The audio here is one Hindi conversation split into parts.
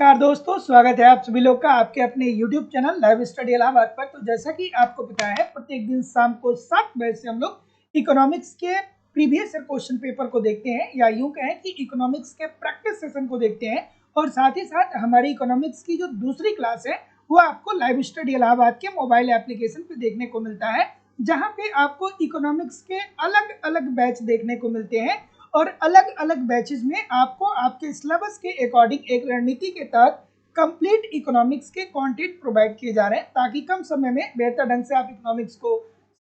नमस्कार दोस्तों, स्वागत है आप सभी लोग का आपके अपने YouTube channel live study Allahabad पर। तो जैसा कि आपको पता है, प्रत्येक दिन शाम को 7 बजे से हम लोग इकोनॉमिक्स के प्रीवियस ईयर क्वेश्चन पेपर को देखते हैं, या यूं कहें कि इकोनॉमिक्स के प्रैक्टिस सेशन को देखते हैं। और साथ ही साथ हमारी इकोनॉमिक्स की जो दूसरी क्लास है वो आपको लाइव स्टडी इलाहाबाद के मोबाइल एप्लीकेशन पे देखने को मिलता है, जहाँ पे आपको इकोनॉमिक्स के अलग अलग बैच देखने को मिलते हैं। और अलग अलग बैचेस में आपको आपके सिलेबस के अकॉर्डिंग एक रणनीति के तहत कंप्लीट इकोनॉमिक्स के कंटेंट प्रोवाइड किए जा रहे हैं, ताकि कम समय में बेहतर ढंग से आप इकोनॉमिक्स को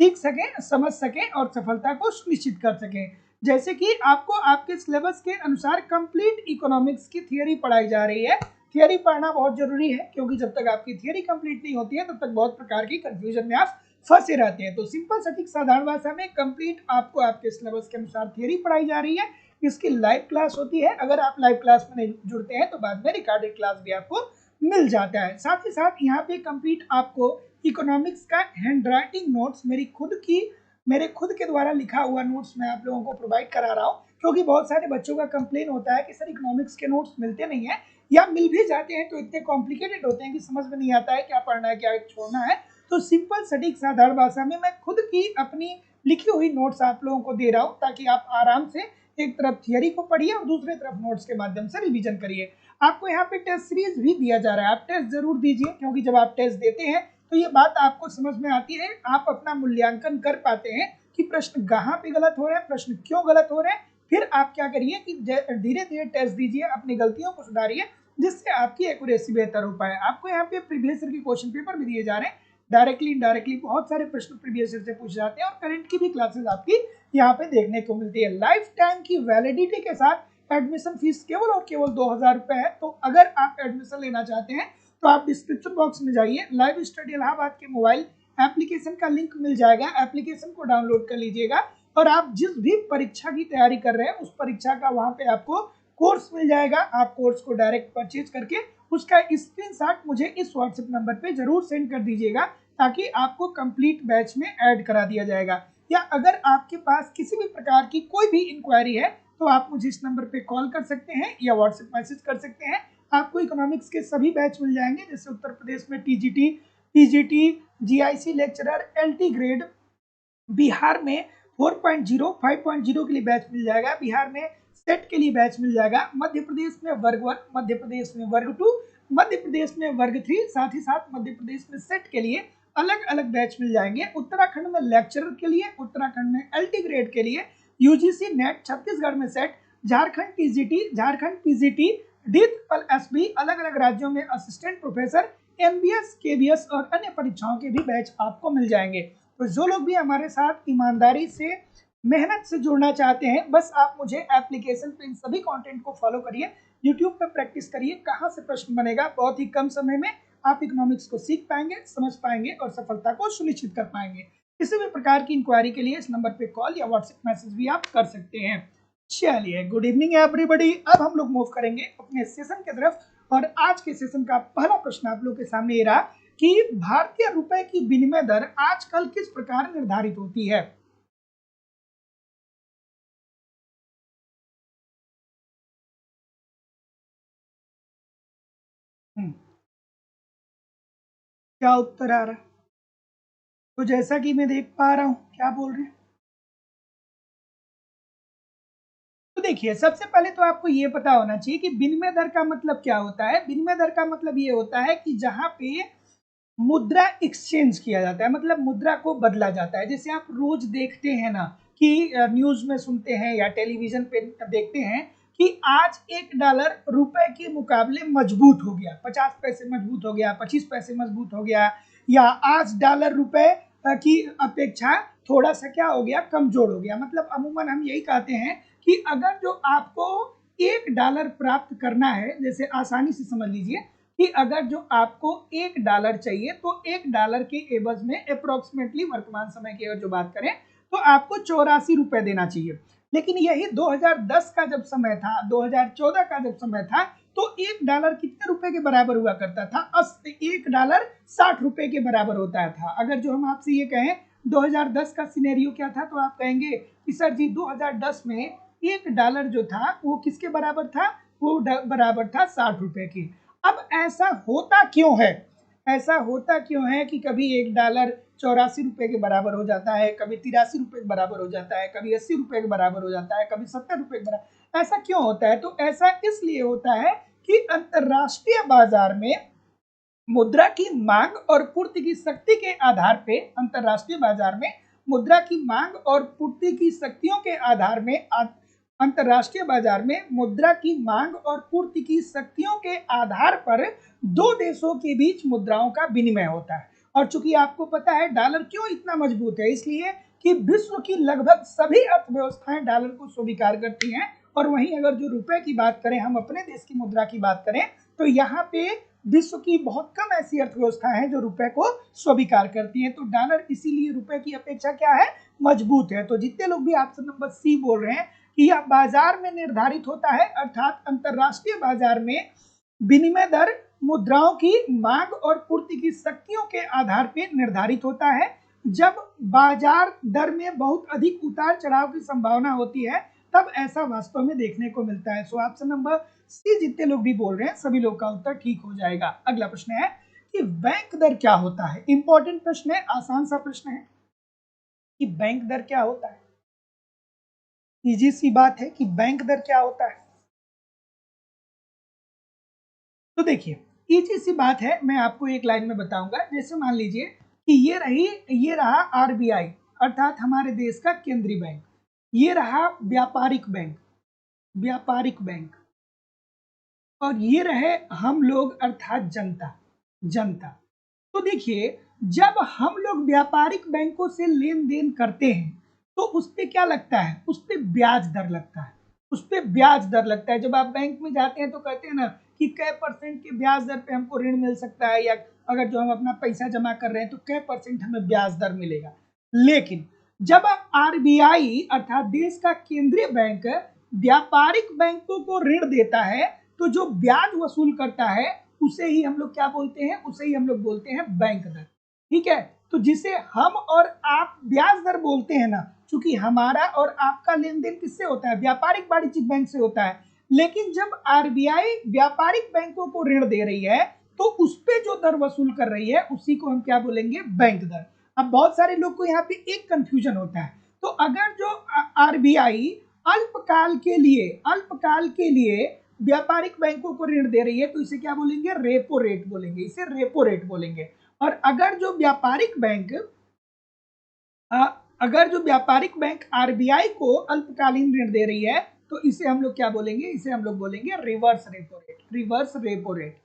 सीख सकें, समझ सकें और सफलता को सुनिश्चित कर सकें। जैसे कि आपको आपके सिलेबस के अनुसार कंप्लीट इकोनॉमिक्स की थियोरी पढ़ाई जा रही है। थियोरी पढ़ना बहुत जरूरी है, क्योंकि जब तक आपकी थियोरी कंप्लीट नहीं होती है तब तक बहुत प्रकार की कंफ्यूजन में आप फंसे रहते हैं। तो सिंपल सटीक साधारण भाषा में कंप्लीट आपको आपके सिलेबस के अनुसार थियरी पढ़ाई जा रही है। इसकी लाइव क्लास होती है। अगर आप लाइव क्लास में नहीं जुड़ते हैं तो बाद में रिकॉर्डेड क्लास भी आपको मिल जाता है। साथ ही साथ यहाँ पे कंप्लीट आपको इकोनॉमिक्स का हैंड राइटिंग नोट्स मेरे खुद के द्वारा लिखा हुआ नोट्स मैं आप लोगों को प्रोवाइड करा रहा हूँ, क्योंकि बहुत सारे बच्चों का कंप्लेन होता है कि सर इकोनॉमिक्स के नोट्स मिलते नहीं है, या मिल भी जाते हैं तो इतने कॉम्प्लिकेटेड होते हैं कि समझ में नहीं आता है क्या पढ़ना है क्या छोड़ना है। तो सिंपल सटीक साधारण भाषा में मैं खुद की अपनी लिखी हुई नोट्स आप लोगों को दे रहा हूं, ताकि आप आराम से एक तरफ थियरी को पढ़िए और दूसरी तरफ नोट्स के माध्यम से रिवीजन करिए। आपको यहाँ पे टेस्ट सीरीज भी दिया जा रहा है, आप टेस्ट जरूर दीजिए, क्योंकि जब आप टेस्ट देते हैं तो ये बात आपको समझ में आती है, आप अपना मूल्यांकन कर पाते हैं कि प्रश्न कहाँ पे गलत हो रहे हैं, प्रश्न क्यों गलत हो रहे हैं। फिर आप क्या करिए कि धीरे धीरे टेस्ट दीजिए, अपनी गलतियों को सुधारिए, जिससे आपकी एक्यूरेसी बेहतर हो पाए। आपको यहाँ पे प्रीवियस ईयर के क्वेश्चन पेपर भी दिए जा रहे हैं, डायरेक्टली इनडायरेक्टली बहुत सारे प्रश्न प्रीवियस ईयर से पूछे जाते हैं, और करंट की भी क्लासेस आपकी यहाँ पे देखने को मिलती है। लाइफ टाइम की वैलिडिटी के साथ एडमिशन फीस केवल और केवल 2000 रुपए है। तो अगर आप एडमिशन लेना चाहते हैं तो आप डिस्क्रिप्शन बॉक्स में जाइए, लाइव स्टडी इलाहाबाद के मोबाइल एप्लीकेशन का लिंक मिल जाएगा, एप्लीकेशन को डाउनलोड कर लीजिएगा, और आप जिस भी परीक्षा की तैयारी कर रहे हैं उस परीक्षा का वहां पे आपको कोर्स मिल जाएगा। आप कोर्स को डायरेक्ट परचेज करके उसका स्क्रीनशॉट मुझे इस व्हाट्सएप नंबर पे जरूर सेंड कर दीजिएगा, ताकि आपको कंप्लीट बैच में ऐड करा दिया जाएगा। या अगर आपके पास किसी भी प्रकार की कोई भी इंक्वायरी है तो आप मुझे इस नंबर पे कॉल कर सकते हैं या व्हाट्सएप मैसेज कर सकते हैं। आपको इकोनॉमिक्स के सभी बैच मिल जाएंगे, जैसे उत्तर प्रदेश में TGT, PGT, GIC lecturer, LT grade, Bihar में 4.0 5.0 के लिए बैच मिल जाएगा, बिहार में सेट के लिए बैच मिल जाएगा, मध्य प्रदेश में वर्ग 1, मध्य प्रदेश में वर्ग 2, मध्य प्रदेश में वर्ग 3, साथ ही साथ मध्य प्रदेश में सेट के लिए अलग अलग बैच मिल जाएंगे। उत्तराखंड में लेक्चरर के लिए, उत्तराखंड में एलटी ग्रेड के लिए, यूजीसी नेट, छत्तीसगढ़ में set, Jharkhand TGT, Jharkhand PGT, D-S-B, अलग अलग राज्यों में असिस्टेंट प्रोफेसर, एमबीएस, केबीएस और अन्य परीक्षाओं के भी बैच आपको मिल जाएंगे। तो जो लोग भी हमारे साथ ईमानदारी से, मेहनत से जुड़ना चाहते हैं, बस आप मुझे एप्लीकेशन पे इन सभी कंटेंट को फॉलो करिए, यूट्यूब पे प्रैक्टिस करिए, कहाँ से प्रश्न बनेगा, बहुत ही कम समय में आप इकोनॉमिक्स को सीख पाएंगे, समझ पाएंगे और सफलता को सुनिश्चित कर पाएंगे। किसी भी प्रकार की इंक्वायरी के लिए इस नंबर पे कॉल या व्हाट्सएप मैसेज भी आप कर सकते हैं। चलिए, गुड इवनिंग एवरीबॉडी। अब हम लोग मूव करेंगे अपने सेशन की तरफ, और आज के सेशन का पहला प्रश्न आप लोग के सामने ये रहा कि भारतीय रुपए की विनिमय दर आजकल किस प्रकार निर्धारित होती है। क्या उत्तर आ रहा है? तो जैसा कि मैं देख पा रहा हूं, क्या बोल रहे हैं? तो देखिए, सबसे पहले तो आपको ये पता होना चाहिए कि विनिमय दर का मतलब क्या होता है। विनिमय दर का मतलब ये होता है कि जहां पे मुद्रा एक्सचेंज किया जाता है, मतलब मुद्रा को बदला जाता है। जैसे आप रोज देखते हैं ना कि न्यूज में सुनते हैं या टेलीविजन पे देखते हैं कि आज $1 रुपए के मुकाबले मजबूत हो गया, 50 पैसे मजबूत हो गया, 25 पैसे मजबूत हो गया, या आज डॉलर रुपए की अपेक्षा थोड़ा सा क्या हो गया, कमजोर हो गया। मतलब अमूमन हम यही कहते हैं कि अगर जो आपको $1 प्राप्त करना है, जैसे आसानी से समझ लीजिए कि अगर जो आपको $1 चाहिए तो $1 के एवज में अप्रोक्सीमेटली वर्तमान समय की अगर जो बात करें तो आपको 84 रुपए देना चाहिए। लेकिन यही 2010 का जब समय था, 2014 का जब समय था, तो $1 कितने रुपए के बराबर हुआ करता था? $1 60 रुपए के बराबर होता था। अगर जो हम आपसे ये कहें 2010 का सिनेरियो क्या था, तो आप कहेंगे कि सर जी 2010 में $1 जो था वो किसके बराबर था? वो बराबर था 60 रुपए की। अब ऐसा होता क्यों है? ऐसा होता क्यों है कि कभी $1 ₹84 के बराबर हो जाता है, कभी ₹83 के बराबर हो जाता है, कभी ₹80 के बराबर हो जाता है, कभी ₹70 के बराबर, ऐसा क्यों होता है? तो ऐसा इसलिए होता है कि अंतरराष्ट्रीय बाजार में मुद्रा की मांग और पूर्ति की शक्ति के आधार पे, अंतरराष्ट्रीय बाजार में मुद्रा की मांग और पूर्ति की शक्तियों के आधार में, अंतरराष्ट्रीय बाजार में मुद्रा की मांग और पूर्ति की शक्तियों के आधार पर दो देशों के बीच मुद्राओं का विनिमय होता है। और चूंकि आपको पता है डॉलर क्यों इतना मजबूत है, इसलिए कि विश्व की लगभग सभी अर्थव्यवस्थाएं डॉलर को स्वीकार करती हैं। और वहीं अगर जो रुपए की बात करें, हम अपने देश की मुद्रा की बात करें, तो यहाँ पे विश्व की बहुत कम ऐसी अर्थव्यवस्था है जो रुपए को स्वीकार करती है। तो डॉलर इसीलिए रुपए की अपेक्षा क्या है, मजबूत है। तो जितने लोग भी ऑप्शन नंबर सी बोल रहे हैं कि यह बाजार में निर्धारित होता है, अर्थात अंतरराष्ट्रीय बाजार में विनिमय दर मुद्राओं की मांग और पूर्ति की शक्तियों के आधार पर निर्धारित होता है। जब बाजार दर में बहुत अधिक उतार चढ़ाव की संभावना होती है, तब ऐसा वास्तव में देखने को मिलता है। सो ऑप्शन नंबर सी जितने लोग भी बोल रहे हैं सभी लोग का उत्तर ठीक हो जाएगा। अगला प्रश्न है कि बैंक दर क्या होता है। इंपॉर्टेंट प्रश्न है, आसान सा प्रश्न है कि बैंक दर क्या होता है। इजी सी बात है कि बैंक दर क्या होता है। तो देखिए, इजी सी बात है, मैं आपको एक लाइन में बताऊंगा। जैसे मान लीजिए कि ये रहा आरबीआई, अर्थात हमारे देश का केंद्रीय बैंक। ये रहा व्यापारिक बैंक, व्यापारिक बैंक। और ये रहे हम लोग, अर्थात जनता, जनता। तो देखिए, जब हम लोग व्यापारिक बैंकों से लेन देन करते हैं तो उस पर क्या लगता है, उस पर ब्याज दर लगता है, उस पर ब्याज दर लगता है। जब आप बैंक में जाते हैं तो कहते हैं ना कि कै परसेंट के ब्याज दर पे हमको ऋण मिल सकता है, या अगर जो हम अपना पैसा जमा कर रहे हैं तो कै परसेंट हमें ब्याज दर मिलेगा। लेकिन जब आरबीआई अर्थात देश का केंद्रीय बैंक व्यापारिक बैंकों को ऋण देता है तो जो ब्याज वसूल करता है उसे ही हम लोग क्या बोलते हैं, उसे ही हम लोग बोलते हैं बैंक दर। ठीक है, तो जिसे हम और आप ब्याज दर बोलते हैं ना, क्योंकि हमारा और आपका लेन देन किससे होता है, व्यापारिक वाणिज्यिक बैंक से होता है। लेकिन जब आरबीआई व्यापारिक बैंकों को ऋण दे रही है तो उस पर जो दर वसूल कर रही है उसी को हम क्या बोलेंगे, बैंक दर। अब बहुत सारे लोग को यहाँ पे एक कंफ्यूजन होता है। तो अगर जो आरबीआई अल्पकाल के लिए व्यापारिक बैंकों को ऋण दे रही है तो इसे क्या बोलेंगे, रेपो रेट बोलेंगे, इसे रेपो रेट बोलेंगे। और अगर जो व्यापारिक बैंक आरबीआई को अल्पकालीन ऋण दे रही है तो इसे हम लोग क्या बोलेंगे, इसे हम लोग बोलेंगे reverse repo rate, reverse repo rate,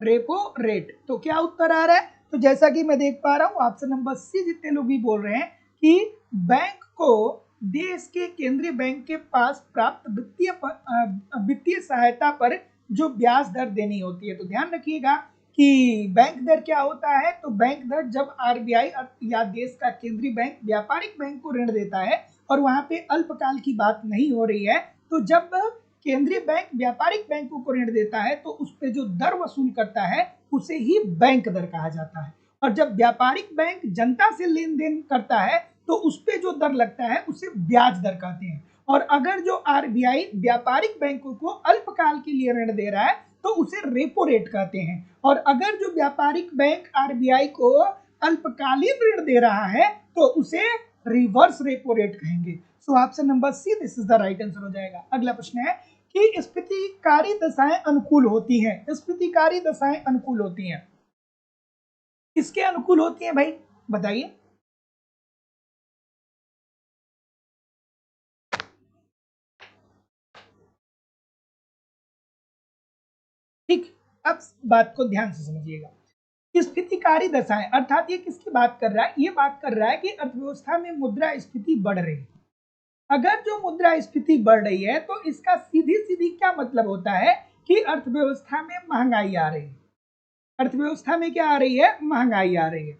repo rate. तो क्या उत्तर आ रहा है, तो जैसा कि मैं देख पा रहा हूं ऑप्शन नंबर सी जितने लोग भी बोल रहे हैं कि बैंक को देश के केंद्रीय बैंक के पास प्राप्त वित्तीय सहायता पर जो ब्याज दर देनी होती है। तो ध्यान रखिएगा कि बैंक दर क्या होता है। तो बैंक दर जब आरबीआई या देश का केंद्रीय बैंक व्यापारिक बैंक को ऋण देता है और वहां पे अल्पकाल की बात नहीं हो रही है, तो जब केंद्रीय बैंक व्यापारिक बैंकों को ऋण देता है तो उस पर जो दर वसूल करता है उसे ही बैंक दर कहा जाता है। और जब व्यापारिक बैंक जनता से लेन देन करता है तो उस पर जो दर लगता है उसे ब्याज दर कहते हैं। और अगर जो आरबीआई व्यापारिक बैंकों को अल्पकाल के लिए ऋण दे रहा है तो उसे रेपो रेट कहते हैं। और अगर जो व्यापारिक बैंक आरबीआई को अल्पकालीन ऋण दे रहा है तो उसे रिवर्स रेपो रेट कहेंगे। सो option number C this is the right answer हो जाएगा। अगला प्रश्न है कि स्फीतिकारी दशाएं अनुकूल होती हैं। स्फीतिकारी दशाएं अनुकूल होती हैं, किसके अनुकूल होती हैं भाई, बताइए। ठीक, अब बात को ध्यान से समझिएगा। स्फीतिकारी दशाएं अर्थात ये किसकी बात कर रहा है, ये बात कर रहा है कि अर्थव्यवस्था में मुद्रा स्फीति बढ़ रही है। अगर जो मुद्रा स्फीति बढ़ रही है तो इसका सीधी सीधी क्या मतलब होता है कि अर्थव्यवस्था में महंगाई आ रही है। अर्थव्यवस्था में क्या आ रही है, महंगाई आ रही है।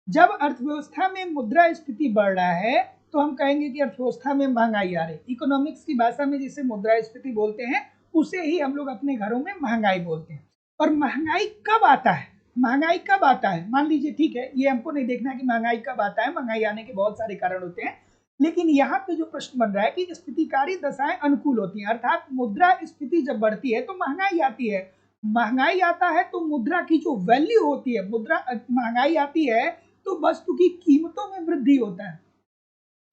जब अर्थव्यवस्था में मुद्रा स्फीति बढ़ रहा है तो हम कहेंगे कि अर्थव्यवस्था में महंगाई आ रही है। इकोनॉमिक्स की भाषा में जिसे मुद्रा स्फीति बोलते हैं उसे ही हम लोग अपने घरों में महंगाई बोलते हैं। और महंगाई कब आता है, महंगाई कब आता है, मान लीजिए, ठीक है, ये हमको नहीं देखना कि महंगाई कब आता है, महंगाई आने के बहुत सारे कारण होते हैं। लेकिन यहाँ पे जो प्रश्न बन रहा है कि स्फीतिकारी दशाएं अनुकूल होती हैं, अर्थात मुद्रा स्फीति जब बढ़ती है तो महंगाई आती है। महंगाई आता है तो मुद्रा की जो वैल्यू होती है, महंगाई आती है तो वस्तु की कीमतों में वृद्धि होता है,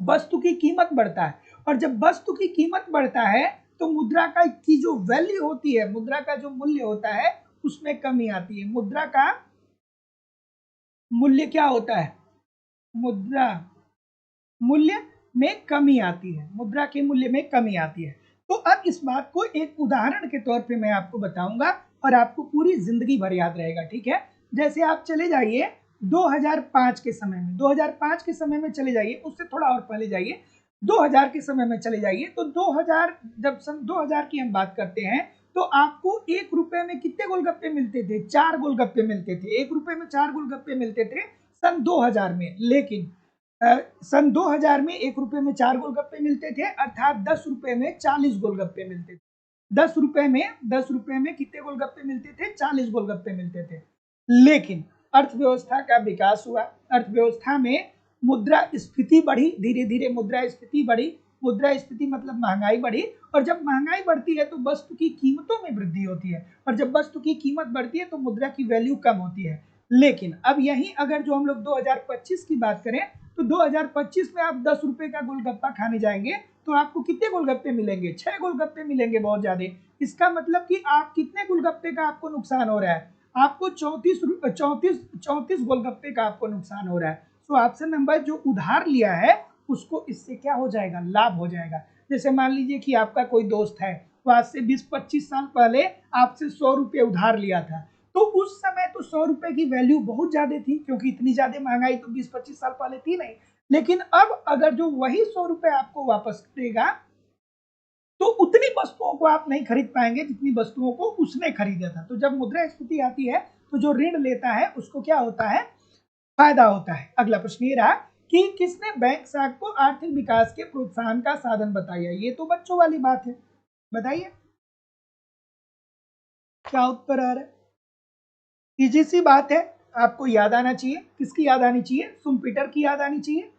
वस्तु की कीमत बढ़ता है, और जब वस्तु की कीमत बढ़ता है तो मुद्रा का की जो वैल्यू होती है, मुद्रा का जो मूल्य होता है उसमें कमी आती है। मुद्रा का मूल्य क्या होता है? मुद्रा मूल्य में कमी आती है, मुद्रा के मूल्य में कमी आती है। तो अब इस बात को एक उदाहरण के तौर पे मैं आपको बताऊंगा और आपको पूरी जिंदगी भर याद रहेगा, ठीक है। जैसे आप चले जाइए 2005 के समय में, 2005 के समय में चले जाइए, उससे थोड़ा और पहले जाइए, 2000 के समय में चले जाइए। तो 2000, जब सन 2000 की हम बात करते हैं तो आपको 1 रुपए में कितने गोलगप्पे मिलते थे? 4 गोलगप्पे मिलते थे। 1 रुपए में 4 गोलगप्पे मिलते थे सन 2000 में। लेकिन सन 2000 में 1 रुपए में 4 गोलगप्पे मिलते थे, अर्थात 10 रुपए में 40 गोलगप्पे मिलते थे। 10 रुपए में कितने गोलगप्पे मिलते थे? 40 गोलगप्पे मिलते थे। लेकिन अर्थव्यवस्था का विकास हुआ, अर्थव्यवस्था में मुद्रा स्फीति बढ़ी, धीरे धीरे मुद्रा स्फीति बढ़ी। मुद्रा स्फीति मतलब महंगाई बढ़ी, और जब महंगाई बढ़ती है तो वस्तु की कीमतों में वृद्धि होती है, और जब वस्तु की कीमत बढ़ती है तो मुद्रा की वैल्यू कम होती है। लेकिन अब यही अगर जो हम लोग 2025 की बात करें तो 2025 में आप 10 रुपए का गोलगप्पा खाने जाएंगे तो आपको कितने गोलगप्पे मिलेंगे? 6 गोलगप्पे मिलेंगे, बहुत ज्यादा। इसका मतलब कि आप कितने गोलगप्पे का आपको नुकसान हो रहा है? आपको 34 गोलगप्पे का आपको नुकसान हो रहा है। तो आपसे नंबर जो उधार लिया है उसको इससे क्या हो जाएगा? लाभ हो जाएगा। जैसे मान लीजिए कि आपका कोई दोस्त है, वो आज से 20-25 साल पहले आपसे 100 रुपये उधार लिया था, तो उस समय तो 100 रुपए की वैल्यू बहुत ज्यादा थी, क्योंकि इतनी ज्यादा महंगाई तो 20-25 साल पहले थी नहीं। लेकिन अब अगर जो वही 100 रुपए आपको वापस करेगा तो उतनी वस्तुओं को आप नहीं खरीद पाएंगे जितनी वस्तुओं को उसने खरीदा था। तो जब मुद्रास्फीति आती है तो जो ऋण लेता है उसको क्या होता है? फायदा होता है। अगला प्रश्न ये रहा कि किसने बैंक साख को आर्थिक विकास के प्रोत्साहन का साधन बताया? ये तो बच्चों वाली बात है, बताइए क्या उत्तर आ रहा है? इजी सी बात है, आपको याद आना चाहिए। किसकी याद आनी चाहिए? सुम्पीटर की याद आनी चाहिए।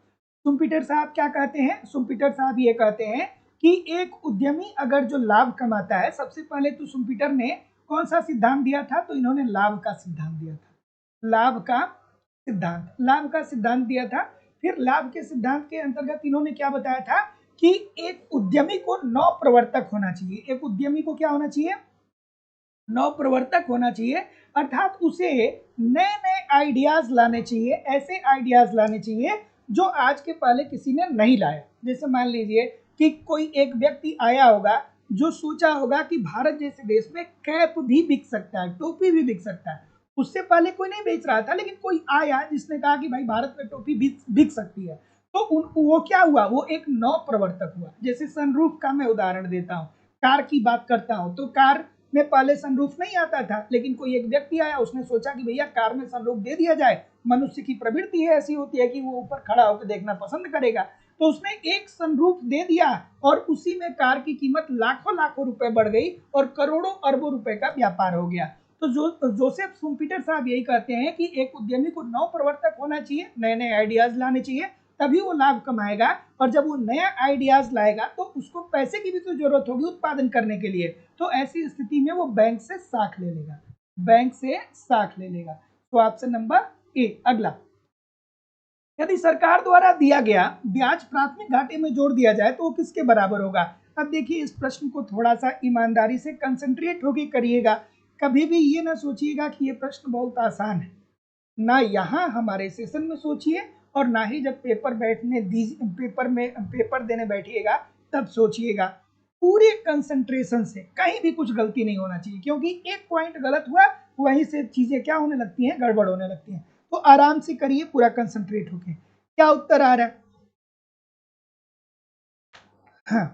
सुम्पीटर साहब क्या कहते हैं? सुम्पीटर साहब ये कहते हैं कि एक उद्यमी अगर जो लाभ कमाता है, सबसे पहले तो सुम्पीटर ने कौन सा सिद्धांत दिया था? तो इन्होंने लाभ का सिद्धांत दिया था। लाभ का सिद्धांत दिया था। फिर लाभ के सिद्धांत के अंतर्गत इन्होंने क्या बताया था कि एक उद्यमी को नवप्रवर्तक होना चाहिए। एक उद्यमी को क्या होना चाहिए? नवप्रवर्तक होना चाहिए, अर्थात उसे नए नए आइडियाज लाने चाहिए, ऐसे आइडियाज लाने चाहिए जो आज के पहले किसी ने नहीं लाया। जैसे मान लीजिए कि कोई एक व्यक्ति आया होगा जो सोचा होगा कि भारत जैसे देश में कैप भी बिक सकता है, टोपी भी बिक सकता है। उससे पहले कोई नहीं बेच रहा था, लेकिन कोई आया जिसने कहा कि भाई भारत में टोपी बिक सकती है। तो वो क्या हुआ? वो एक नव प्रवर्तक हुआ। जैसे सनरूफ का मैं उदाहरण देता हूँ, कार की बात करता हूँ, तो कार में पहले सनरूफ नहीं आता था, लेकिन कोई एक व्यक्ति आया, उसने सोचा कि भैया कार में सनरूफ दे दिया जाए। मनुष्य की प्रवृत्ति है ऐसी होती है कि वो ऊपर खड़ा होकर देखना पसंद करेगा। तो उसने एक सनरूफ दे दिया और उसी में कार की कीमत लाखों लाखों रुपए बढ़ गई और करोड़ों अरबों रुपए का व्यापार हो गया। तो जोसेफ शुम्पीटर साहब यही कहते हैं कि एक उद्यमी को नव प्रवर्तक होना चाहिए, नए नए आइडियाज लाने चाहिए, तभी वो लाभ कमाएगा। और जब वो नया आइडियाज लाएगा तो उसको पैसे की भी तो जरूरत होगी उत्पादन करने के लिए। तो ऐसी स्थिति में वो बैंक से साख ले लेगा, बैंक से साख ले लेगा। तो ऑप्शन नंबर ए। अगला, यदि सरकार द्वारा दिया गया ब्याज प्राथमिक घाटे में जोड़ दिया जाए तो वो किसके बराबर होगा? अब देखिए, इस प्रश्न को थोड़ा सा ईमानदारी से कंसंट्रेट होकर करिएगा। कभी भी ये ना सोचिएगा कि ये प्रश्न बहुत आसान है, ना यहाँ हमारे सेशन में सोचिए और ना ही जब पेपर देने बैठिएगा तब सोचिएगा। पूरे कंसंट्रेशन से, कहीं भी कुछ गलती नहीं होना चाहिए, क्योंकि एक पॉइंट गलत हुआ वहीं से चीजें क्या होने लगती हैं? गड़बड़ होने लगती हैं। तो आराम से करिए, पूरा कंसंट्रेट होके। क्या उत्तर आ रहा है? हाँ,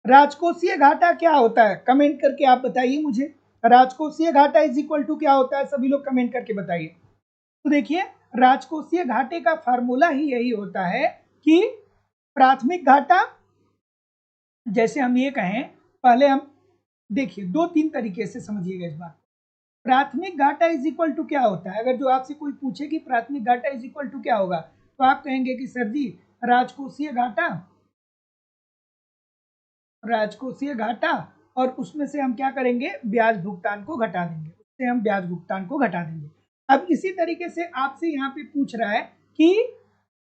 राजकोषीय घाटा क्या होता है? कमेंट करके आप बताइए मुझे। राजकोषीय घाटा इज इक्वल टू क्या होता है? सभी लोग कमेंट करके बताइए। तो देखिए, राजकोषीय घाटे का फार्मूला ही यही होता है कि प्राथमिक घाटा, जैसे हम ये कहें, पहले हम देखिए 2-3 तरीके से समझिएगा इस बात। प्राथमिक घाटा इज इक्वल टू क्या होता है? अगर जो आपसे कोई पूछे कि प्राथमिक घाटा इज इक्वल टू क्या होगा, तो आप कहेंगे कि सर जी, राजकोषीय घाटा और उसमें से हम क्या करेंगे, ब्याज भुगतान को घटा देंगे, उससे हम ब्याज भुगतान को घटा देंगे। अब इसी तरीके से आपसे यहाँ पे पूछ रहा है कि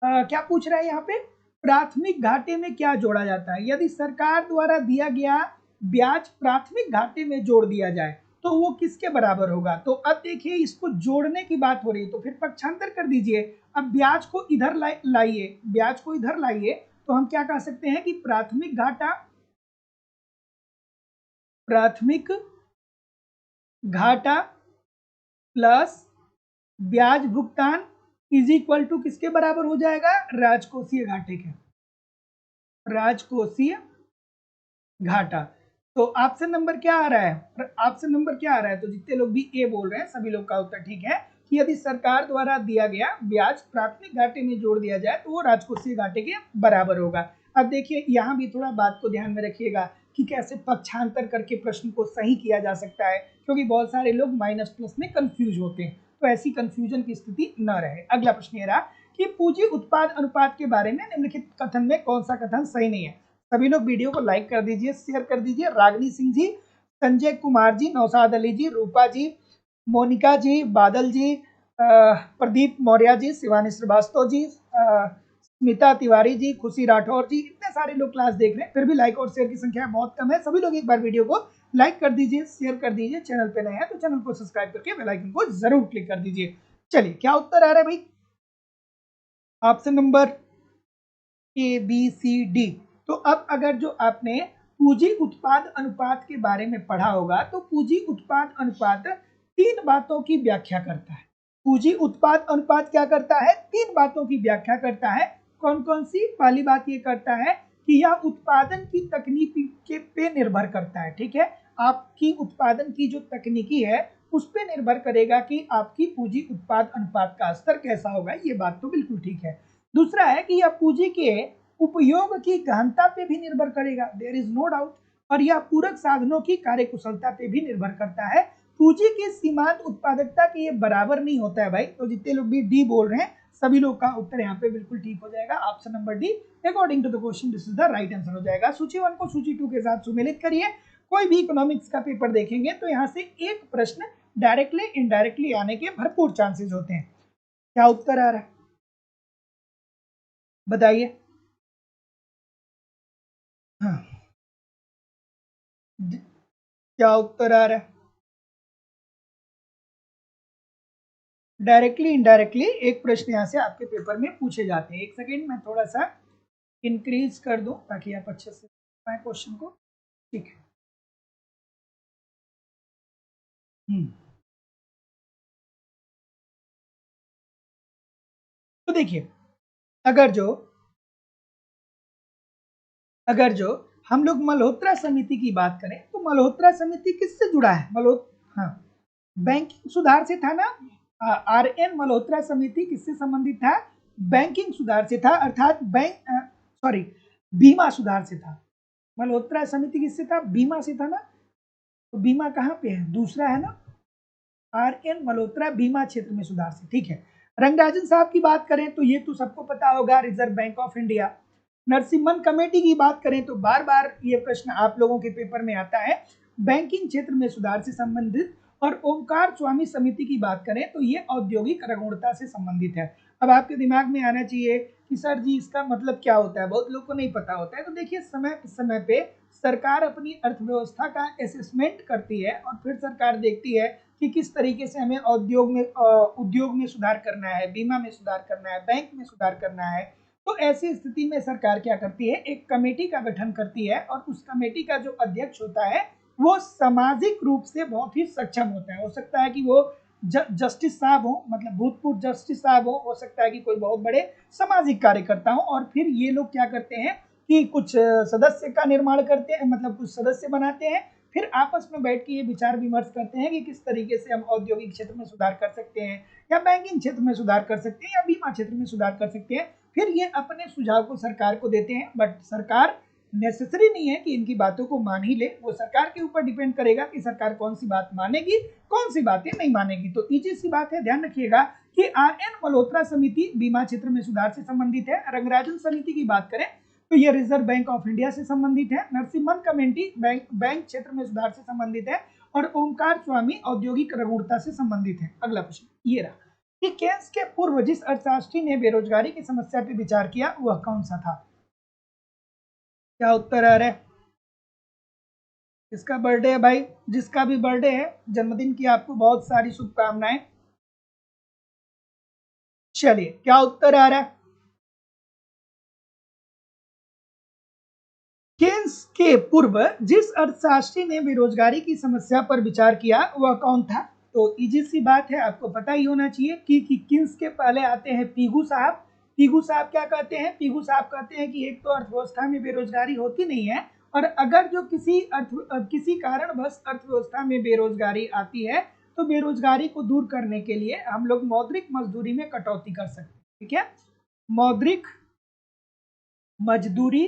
क्या पूछ रहा है यहाँ पे, प्राथमिक घाटे में क्या जोड़ा जाता है। यदि सरकार द्वारा दिया गया ब्याज प्राथमिक घाटे में जोड़ दिया जाए तो वो किसके बराबर होगा। तो अब देखिए इसको जोड़ने की बात हो रही है तो फिर पक्षांतर कर दीजिए। अब ब्याज को इधर लाइए, ब्याज को इधर लाइए, तो हम क्या कह सकते हैं कि प्राथमिक घाटा प्लस ब्याज भुगतान इज इक्वल टू किसके बराबर हो जाएगा, राजकोषीय घाटे के, राजकोषीय घाटा। तो ऑप्शन नंबर क्या आ रहा है, ऑप्शन नंबर क्या आ रहा है, तो जितने लोग भी ए बोल रहे हैं सभी लोग का उत्तर ठीक है कि यदि सरकार द्वारा दिया गया ब्याज प्राथमिक घाटे में जोड़ दिया जाए तो वो राजकोषीय घाटे के बराबर होगा। अब देखिए यहाँ भी थोड़ा बात को ध्यान में रखिएगा कि कैसे पक्षांतर करके प्रश्न को सही किया जा सकता है, क्योंकि बहुत सारे लोग माइनस प्लस में कंफ्यूज होते हैं, तो ऐसी कंफ्यूजन की स्थिति न रहे। अगला प्रश्न ये रहा कि पूंजी उत्पाद अनुपात के बारे में निम्नलिखित कथन में कौन सा कथन सही नहीं है। सभी लोग वीडियो को लाइक कर दीजिए, शेयर कर दीजिए। रागनी सिंह जी, संजय कुमार जी, नौशाद अली जी, रूपा जी, मोनिका जी, बादल जी, प्रदीप मौर्य जी, शिवानी श्रीवास्तव जी, स्मिता तिवारी जी, खुशी राठौर जी, इतने सारे लोग क्लास देख रहे हैं, फिर भी लाइक और शेयर की संख्या बहुत कम है। सभी लोग एक बार वीडियो को लाइक कर दीजिए, शेयर कर दीजिए। चैनल पे नए हैं तो चैनल को सब्सक्राइब करके बेल आइकन को जरूर क्लिक कर दीजिए। चलिए क्या उत्तर आ रहा है भाई, option number A B C D. तो अब अगर जो आपने पूंजी उत्पाद अनुपात के बारे में पढ़ा होगा तो पूंजी उत्पाद अनुपात तीन बातों की व्याख्या करता है। पूंजी उत्पाद अनुपात क्या करता है, तीन बातों की व्याख्या करता है। कौन कौन सी, पहली बात ये करता है कि यह उत्पादन की तकनीकी के पे निर्भर करता है, ठीक है, आपकी उत्पादन की जो तकनीकी है उस पे निर्भर करेगा कि आपकी पूंजी उत्पाद अनुपात का स्तर कैसा होगा, ये बात तो बिल्कुल ठीक है। दूसरा है कि यह पूंजी के उपयोग की गहनता पे भी निर्भर करेगा, देयर इज नो डाउट, और यह पूरक साधनों की कार्यकुशलता पे भी निर्भर करता है। पूंजी की सीमांत उत्पादकता के ये बराबर नहीं होता है भाई। तो जितने लोग भी डी बोल रहे हैं सभी लोग का उत्तर यहाँ पे बिल्कुल ठीक हो जाएगा, option number D according to the question this is the right answer हो जाएगा। सूची 1 को सूची 2 के साथ सुमेलित करिए। कोई भी इकोनॉमिक्स का पेपर देखेंगे तो यहाँ से एक प्रश्न डायरेक्टली इनडायरेक्टली आने के भरपूर चांसेस होते हैं। क्या उत्तर आ रहा है बताइए। हाँ, क्या उत्तर आ रहा है, डायरेक्टली इनडायरेक्टली एक प्रश्न यहाँ से आपके पेपर में पूछे जाते हैं। एक सेकेंड मैं थोड़ा सा इंक्रीज कर दूं ताकि आप अच्छे से पाए क्वेश्चन को, ठीक है। तो देखिए अगर जो हम लोग मल्होत्रा समिति की बात करें तो मल्होत्रा समिति किससे जुड़ा है, हाँ, बैंकिंग सुधार से था ना। आर एन मल्होत्रा समिति किससे संबंधित था, बैंकिंग सुधार से था, अर्थात बीमा सुधार से था। मल्होत्रा समिति किससे था, बीमा से था ना। तो बीमा कहाँ पे है, दूसरा है ना, आर एन मल्होत्रा बीमा क्षेत्र में सुधार से, ठीक है। रंगराजन साहब की बात करें तो ये तो सबको पता होगा, reserve bank of India. Narasimhan committee की बात करें तो बार बार ये प्रश्न आप लोगों के पेपर में आता है, बैंकिंग क्षेत्र में सुधार से संबंधित। और ओंकार स्वामी समिति की बात करें तो ये औद्योगिक रगुणता से संबंधित है। अब आपके दिमाग में आना चाहिए कि सर जी इसका मतलब क्या होता है, बहुत लोगों को नहीं पता होता है। तो देखिए समय समय पे सरकार अपनी अर्थव्यवस्था का असेसमेंट करती है और फिर सरकार देखती है कि किस तरीके से हमें उद्योग में सुधार करना है, बीमा में सुधार करना है, बैंक में सुधार करना है। तो ऐसी स्थिति में सरकार क्या करती है, एक कमेटी का गठन करती है और उस कमेटी का जो अध्यक्ष होता है वो सामाजिक रूप से बहुत ही सक्षम होता है। हो सकता है कि वो जस्टिस साहब हो, मतलब भूतपूर्व जस्टिस साहब हो सकता है कि कोई बहुत बड़े सामाजिक कार्यकर्ता हो। और फिर ये लोग क्या करते हैं कि कुछ सदस्य का निर्माण करते हैं, मतलब कुछ सदस्य बनाते हैं, फिर आपस में बैठ के ये विचार विमर्श करते हैं कि किस तरीके से हम औद्योगिक क्षेत्र में सुधार कर सकते हैं, या बैंकिंग क्षेत्र में सुधार कर सकते हैं, या बीमा क्षेत्र में सुधार कर सकते हैं। फिर ये अपने सुझाव को सरकार को देते हैं, बट सरकार नेसेसरी नहीं है कि इनकी बातों को मान ही ले। वो सरकार के ऊपर डिपेंड करेगा कि सरकार कौन सी बात मानेगी, कौन सी बातें नहीं मानेगी। तो इजी सी बात है, ध्यान रखिएगा कि आर एन मल्होत्रा समिति बीमा क्षेत्र में सुधार से संबंधित है। रंगराजन समिति की बात करें तो ये रिजर्व बैंक ऑफ इंडिया से संबंधित है। नरसिम्हन कमेटी बैंक क्षेत्र में सुधार से संबंधित है। और ओमकार स्वामी औद्योगिक रगूढ़ता से संबंधित है। अगला प्रश्न ये रहा कि केन्स के पूर्व जिस अर्थशास्त्री ने बेरोजगारी की समस्या पर विचार किया वह कौन सा था? क्या उत्तर आ रहा है? किसका बर्थडे है भाई? जिसका भी बर्थडे है, जन्मदिन की आपको बहुत सारी शुभकामनाएं। चलिए, क्या उत्तर आ रहा है? केन्स के पूर्व जिस अर्थशास्त्री ने बेरोजगारी की समस्या पर विचार किया वह कौन था? तो इजी सी बात है, आपको पता ही होना चाहिए कि केन्स के पहले आते हैं पीगू साहब। पीगू साहब क्या कहते हैं? पीगू साहब कहते हैं कि एक तो अर्थव्यवस्था में बेरोजगारी होती नहीं है, और अगर जो किसी कारणवश अर्थव्यवस्था में बेरोजगारी आती है तो बेरोजगारी को दूर करने के लिए हम लोग मौद्रिक मजदूरी में कटौती कर सकते हैं। ठीक है, मौद्रिक मजदूरी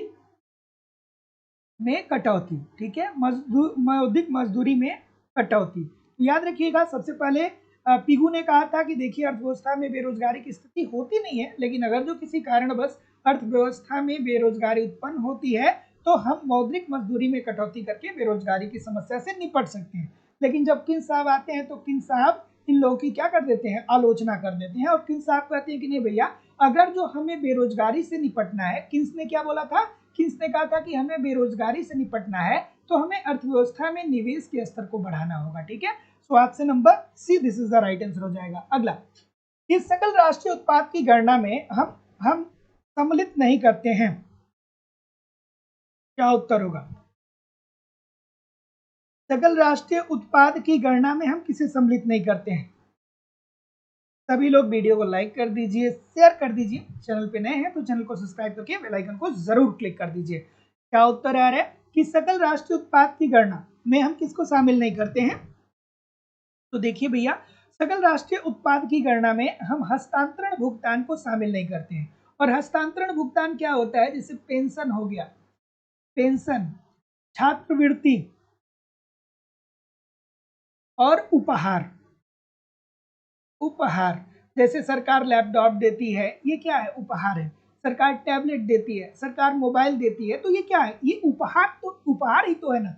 में कटौती। ठीक है, मौद्रिक मजदूरी में कटौती। तो याद रखिएगा, सबसे पहले पीगू ने कहा था कि देखिए अर्थव्यवस्था में बेरोजगारी की स्थिति होती नहीं है, लेकिन अगर जो किसी कारणवश अर्थव्यवस्था में बेरोजगारी उत्पन्न होती है तो हम मौद्रिक मजदूरी में कटौती करके बेरोजगारी की समस्या से निपट सकते हैं। लेकिन जब किन्स साहब आते हैं तो किन्स साहब इन लोगों की क्या कर देते हैं? आलोचना कर देते हैं। और किन्स साहब कहते हैं कि नहीं भैया, अगर जो हमें बेरोजगारी से निपटना है, किन्स ने क्या बोला था? किन्स ने कहा था कि हमें बेरोजगारी से निपटना है तो हमें अर्थव्यवस्था में निवेश के स्तर को बढ़ाना होगा। ठीक है, so option number C this is the right answer हो जाएगा। अगला, इस सकल राष्ट्रीय उत्पाद की गणना में हम सम्मिलित नहीं करते हैं। क्या उत्तर होगा? सकल राष्ट्रीय उत्पाद की गणना में हम किसे सम्मिलित नहीं करते हैं? सभी लोग वीडियो को लाइक कर दीजिए, शेयर कर दीजिए। चैनल पे नए हैं तो चैनल को सब्सक्राइब करके बेल आइकन को जरूर क्लिक कर दीजिए। क्या उत्तर आ रहा है कि सकल राष्ट्रीय उत्पाद की गणना में हम किसको शामिल नहीं करते हैं? तो देखिए भैया, सकल राष्ट्रीय उत्पाद की गणना में हम हस्तांतरण भुगतान को शामिल नहीं करते हैं। और हस्तांतरण भुगतान क्या होता है? जैसे पेंशन हो गया, पेंशन, छात्रवृत्ति और उपहार। उपहार जैसे सरकार लैपटॉप देती है, ये क्या है? उपहार है। सरकार टैबलेट देती है, सरकार मोबाइल देती है, तो ये क्या है? ये उपहार, तो उपहार ही तो है ना।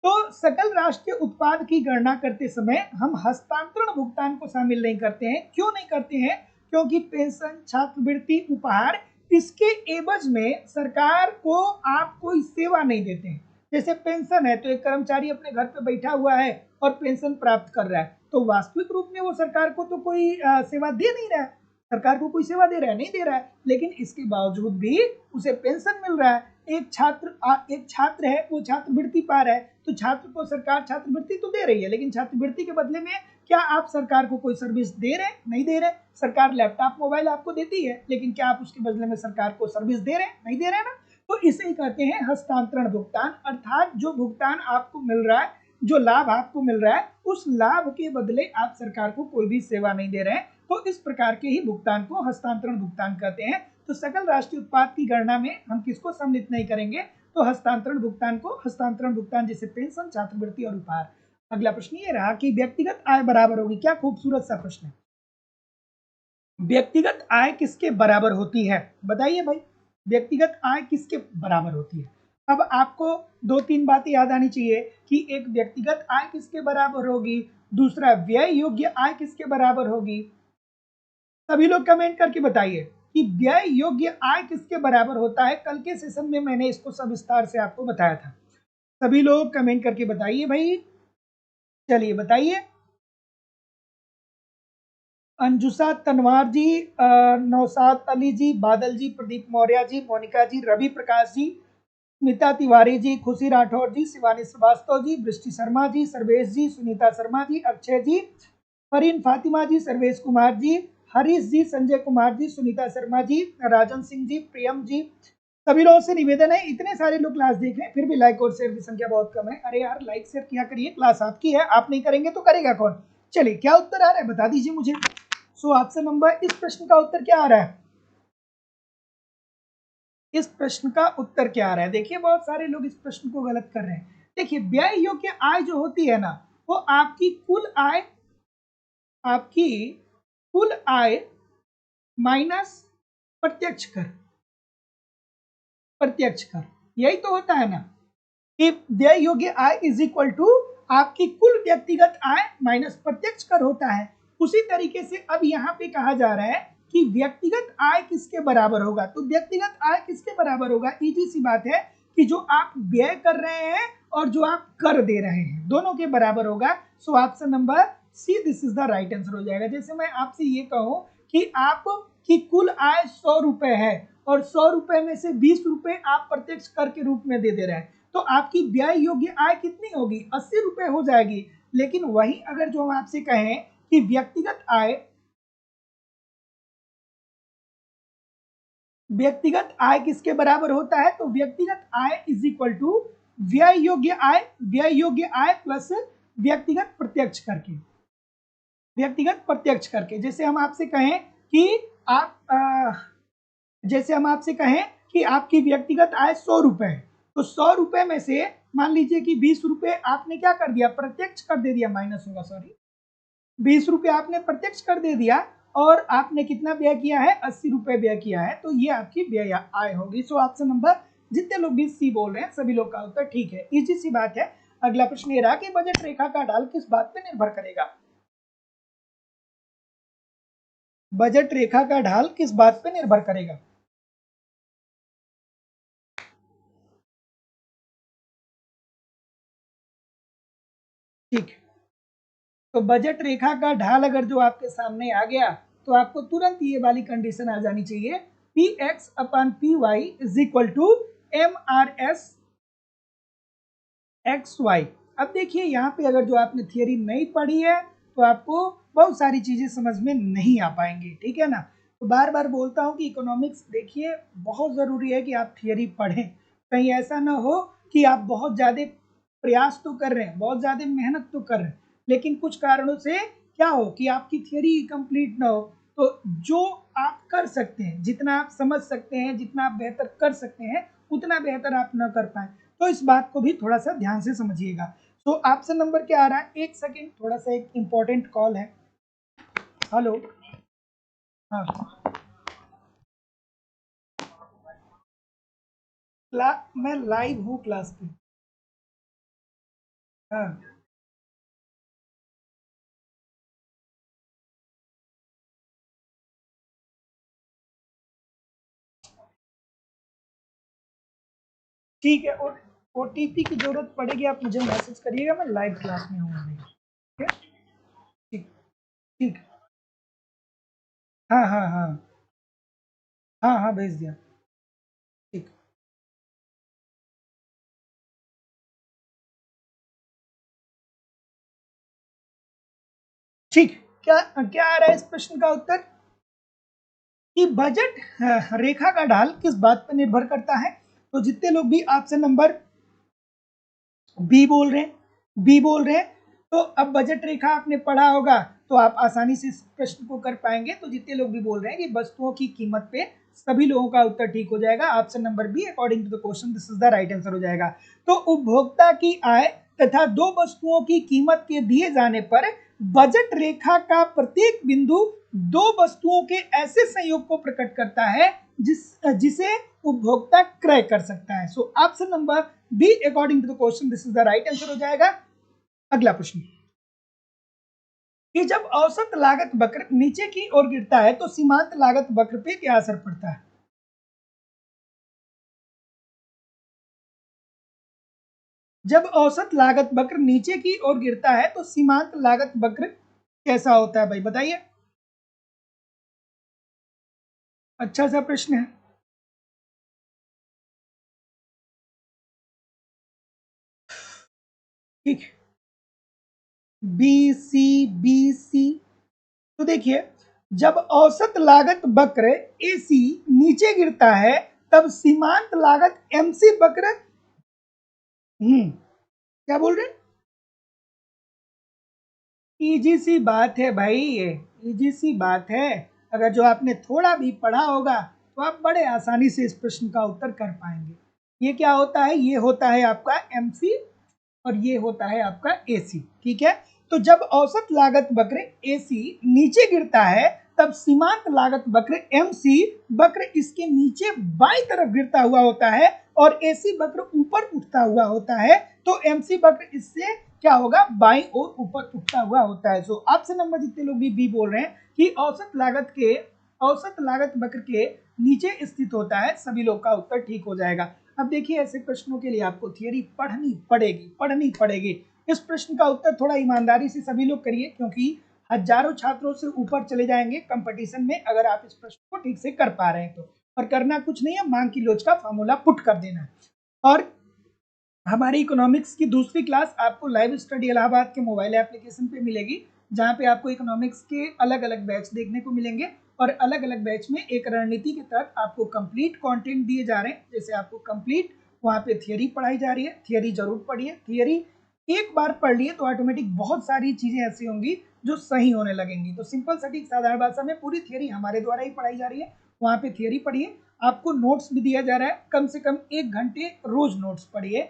तो सकल राष्ट्रीय उत्पाद की गणना करते समय हम हस्तांतरण भुगतान को शामिल नहीं करते हैं। क्यों नहीं करते हैं? क्योंकि पेंशन, छात्रवृत्ति, उपहार, इसके एवज में सरकार को आप कोई सेवा नहीं देते हैं। जैसे पेंशन है तो एक कर्मचारी अपने घर पे बैठा हुआ है और पेंशन प्राप्त कर रहा है, तो वास्तविक रूप में वो सरकार को तो कोई सेवा दे नहीं रहा है। सरकार को कोई सेवा दे रहा है? नहीं दे रहा है, लेकिन इसके बावजूद भी उसे पेंशन मिल रहा है। एक छात्र है, वो छात्रवृत्ति पा रहा है, तो छात्र को सरकार छात्रवृत्ति तो दे रही है, लेकिन छात्रवृत्ति के बदले में क्या आप सरकार को कोई सर्विस दे रहे हैं? नहीं दे रहे। सरकार लैपटॉप मोबाइल आपको देती है, लेकिन क्या आप उसके बदले में सरकार को सर्विस दे रहे हैं? नहीं दे रहे ना। तो इसे ही कहते हैं हस्तांतरण भुगतान। अर्थात जो भुगतान आपको मिल रहा है, जो लाभ आपको मिल रहा है, उस लाभ के बदले आप सरकार को कोई भी सेवा नहीं दे रहे हैं। तो इस प्रकार के ही भुगतान को हस्तांतरण भुगतान कहते हैं। तो सकल राष्ट्रीय उत्पाद की गणना में हम किसको सम्मिलित नहीं करेंगे? तो हस्तांतरण भुगतान को। हस्तांतरण भुगतान जैसे पेंशन, छात्रवृत्ति और उपहार। अगला प्रश्न ये रहा कि व्यक्तिगत आय बराबर होगी। क्या खूबसूरत सा प्रश्न है। व्यक्तिगत आय किसके बराबर होती है? बताइए भाई, व्यक्तिगत आय किसके बराबर होती है? अब आपको दो तीन बातें याद आनी चाहिए कि एक व्यक्तिगत आय किसके बराबर होगी, दूसरा व्यय योग्य आय किसके बराबर होगी। सभी लोग कमेंट करके बताइए कि व्यय योग्य आय किसके बराबर होता है। कल के सेशन में मैंने इसको सविस्तार से आपको बताया था। सभी लोग कमेंट करके बताइए भाई। चलिए बताइए। अंजुषा तनवार जी, नौशाद अली जी, बादल जी, प्रदीप मौर्य जी, मोनिका जी, रवि प्रकाश जी, स्मिता तिवारी जी, खुशी राठौर जी, शिवानी श्रीवास्तव जी, वृष्टि शर्मा जी, सर्वेश जी, सुनीता शर्मा जी, अक्षय जी, फरीन फातिमा जी, सर्वेश कुमार जी, हरीश जी, संजय कुमार जी, सुनीता शर्मा जी, राजन सिंह जी, प्रियम जी। सभी लोगों से निवेदन है, इतने सारे लोग क्लास देख रहे हैं फिर भी लाइक और शेयर की संख्या बहुत कम है। अरे यार, लाइक शेयर किया करिए, क्लास आपकी है, आप नहीं करेंगे तो करेगा कौन? चलिए, क्या उत्तर आ रहा है बता दीजिए मुझे। सो ऑप्शन नंबर, इस प्रश्न का उत्तर क्या आ रहा है? इस प्रश्न का उत्तर क्या आ रहा है? देखिए, बहुत सारे लोग इस प्रश्न को गलत कर रहे हैं। देखिए, व्यय योग्य आय जो होती है ना, वो आपकी कुल आय, आपकी कुल आय माइनस प्रत्यक्ष कर। प्रत्यक्ष कर। यही तो होता है ना कि व्यय योग्य आय इज इक्वल टू आपकी कुल व्यक्तिगत आय माइनस प्रत्यक्ष कर होता है। उसी तरीके से अब यहाँ पे कहा जा रहा है कि व्यक्तिगत आय किसके बराबर होगा। तो व्यक्तिगत आय किसके बराबर होगा, इजी सी बात है कि जो आप व्यय कर रहे हैं और जो आप कर दे रहे हैं दोनों के बराबर होगा। सो option number C this is the right answer हो जाएगा। जैसे मैं आपसे ये कहूं कि आपकी कुल आय 100 रुपए है और 100 रुपए में से 20 रुपए आप प्रत्यक्ष कर के रूप में दे रहे हैं, तो आपकी व्यय योग्य आय कितनी होगी, 80 रुपए हो जाएगी। लेकिन वही अगर जो हम आपसे कहें कि व्यक्तिगत आय किसके बराबर होता है, तो व्यक्तिगत आय इज इक्वल टू व्यय योग्य आय प्लस व्यक्तिगत प्रत्यक्ष करके। जैसे हम आपसे कहें कि आपकी व्यक्तिगत आय 100 रुपए है, तो 100 रुपए में से मान लीजिए कि 20 रुपए आपने क्या कर दिया, प्रत्यक्ष कर दे दिया, माइनस होगा सॉरी, 20 रुपए आपने प्रत्यक्ष कर दे दिया और आपने कितना व्यय किया है, 80 रुपए व्यय किया है, तो ये आपकी व्यय आय होगी। सो ऑप्शन नंबर जितने लोग भी सी बोल रहे हैं सभी लोग का उत्तर ठीक है, इजी सी बात है। अगला प्रश्न ये रहा कि बजट रेखा का ढाल किस बात पे निर्भर करेगा। बजट रेखा का ढाल किस बात पे निर्भर करेगा। ठीक, तो बजट रेखा का ढाल अगर जो आपके सामने आ गया तो आपको तुरंत ये वाली कंडीशन आ जानी चाहिए, P X upon P Y is equal to M R S X Y. अब देखिए यहाँ पे अगर जो आपने थियरी नहीं पढ़ी है तो आपको बहुत सारी चीजें समझ में नहीं आ पाएंगी, ठीक है ना। तो बार बार बोलता हूँ कि इकोनॉमिक्स देखिए बहुत ज़रूरी है कि आप थियरी पढ़ें, कहीं ऐसा ना हो कि आप बहुत ज़्यादा प्रयास तो कर रहे हैं, बहुत ज़्यादा मेहनत तो कर रहे हैं, लेकिन कुछ कारणों से क्या हो कि आपकी थियरी कंप्लीट ना हो। तो जो आप कर सकते हैं, जितना आप समझ सकते हैं, जितना आप बेहतर कर सकते हैं, उतना बेहतर आप ना कर पाए, तो इस बात को भी थोड़ा सा ध्यान से समझिएगा। तो ऑप्शन नंबर क्या आ रहा है, एक सेकेंड, थोड़ा सा एक इंपॉर्टेंट कॉल है। हेलो, हाँ, मैं लाइव हूँ क्लास पे। हाँ ठीक है, और ओटीपी की जरूरत पड़ेगी आप मुझे मैसेज करिएगा, मैं लाइव क्लास में हूँ अभी। ठीक है, ठीक, ठीक, हाँ हाँ हाँ, हाँ हाँ भेज दिया। ठीक, ठीक, क्या क्या आ रहा है इस प्रश्न का उत्तर कि बजट रेखा का ढाल किस बात पर निर्भर करता है। तो जितने लोग भी ऑप्शन नंबर बी बोल रहे हैं, तो अब बजट रेखा आपने पढ़ा होगा तो आप आसानी से इस प्रश्न को कर पाएंगे। तो जितने लोग भी बोल रहे हैं कि वस्तुओं की कीमत पे, सभी लोगों का उत्तर ठीक हो जाएगा। Option number B according to the question this is the right answer हो जाएगा। तो उपभोक्ता की आय तथा दो वस्तुओं की कीमत के दिए जाने पर बजट रेखा का प्रत्येक बिंदु दो वस्तुओं के ऐसे संयोग को प्रकट करता है जिसे उपभोक्ता क्रय कर सकता है। So option number B according to the question this is the right answer हो जाएगा। अगला प्रश्न कि जब औसत लागत वक्र नीचे की ओर गिरता है तो सीमांत लागत वक्र पे क्या असर पड़ता है। जब औसत लागत वक्र नीचे की ओर गिरता है तो सीमांत लागत वक्र कैसा होता है भाई बताइए। अच्छा सा प्रश्न है। ठीक, बी सी। तो देखिए, जब औसत लागत वक्र एसी नीचे गिरता है तब सीमांत लागत एमसी वक्र क्या बोल रहे हैं, इजी सी बात है भाई, ये इजी सी बात है। अगर जो आपने थोड़ा भी पढ़ा होगा तो आप बड़े आसानी से इस प्रश्न का उत्तर कर पाएंगे। ये क्या होता है, ये होता है आपका एमसी और ये होता है आपका एसी, ठीक है। तो जब औसत लागत वक्र AC नीचे गिरता है तब सीमांत लागत वक्र MC वक्र इसके नीचे बाईं तरफ गिरता हुआ होता है और AC वक्र ऊपर उठता हुआ होता है। तो MC वक्र इससे क्या होगा, बाईं ओर ऊपर उठता हुआ होता है। सो ऑप्शन नंबर जितने लोग भी बी बोल रहे हैं कि औसत लागत वक्र के नीचे स्थित होता है, सभी लोग का उत्तर ठीक हो जाएगा। अब देखिए ऐसे प्रश्नों के लिए आपको थियरी पढ़नी पड़ेगी। इस प्रश्न का उत्तर थोड़ा ईमानदारी से सभी लोग करिए, क्योंकि हजारों छात्रों से ऊपर चले जाएंगे कंपटीशन में अगर आप इस प्रश्न को ठीक से कर पा रहे हैं तो। और करना कुछ नहीं है, मांग की लोच का फार्मूला पुट कर देना है। और हमारी इकोनॉमिक्स की दूसरी क्लास आपको लाइव स्टडी इलाहाबाद के मोबाइल एप्लीकेशन पे मिलेगी, जहाँ पे आपको इकोनॉमिक्स के अलग अलग बैच देखने को मिलेंगे और अलग अलग बैच में एक रणनीति के तहत आपको कंप्लीट कंटेंट दिए जा रहे हैं। जैसे आपको कंप्लीट वहाँ पे थियरी पढ़ाई जा रही है, थियरी जरूर पढ़िए। थियरी एक बार पढ़ लिए तो ऑटोमेटिक बहुत सारी चीजें ऐसी होंगी जो सही होने लगेंगी। तो सिंपल सटीक साधारण भाषा में पूरी थियरी हमारे द्वारा ही पढ़ाई जा रही है, वहाँ पे थियरी पढ़िए। आपको नोट्स भी दिया जा रहा है, कम से कम 1 घंटे रोज नोट्स पढ़िए।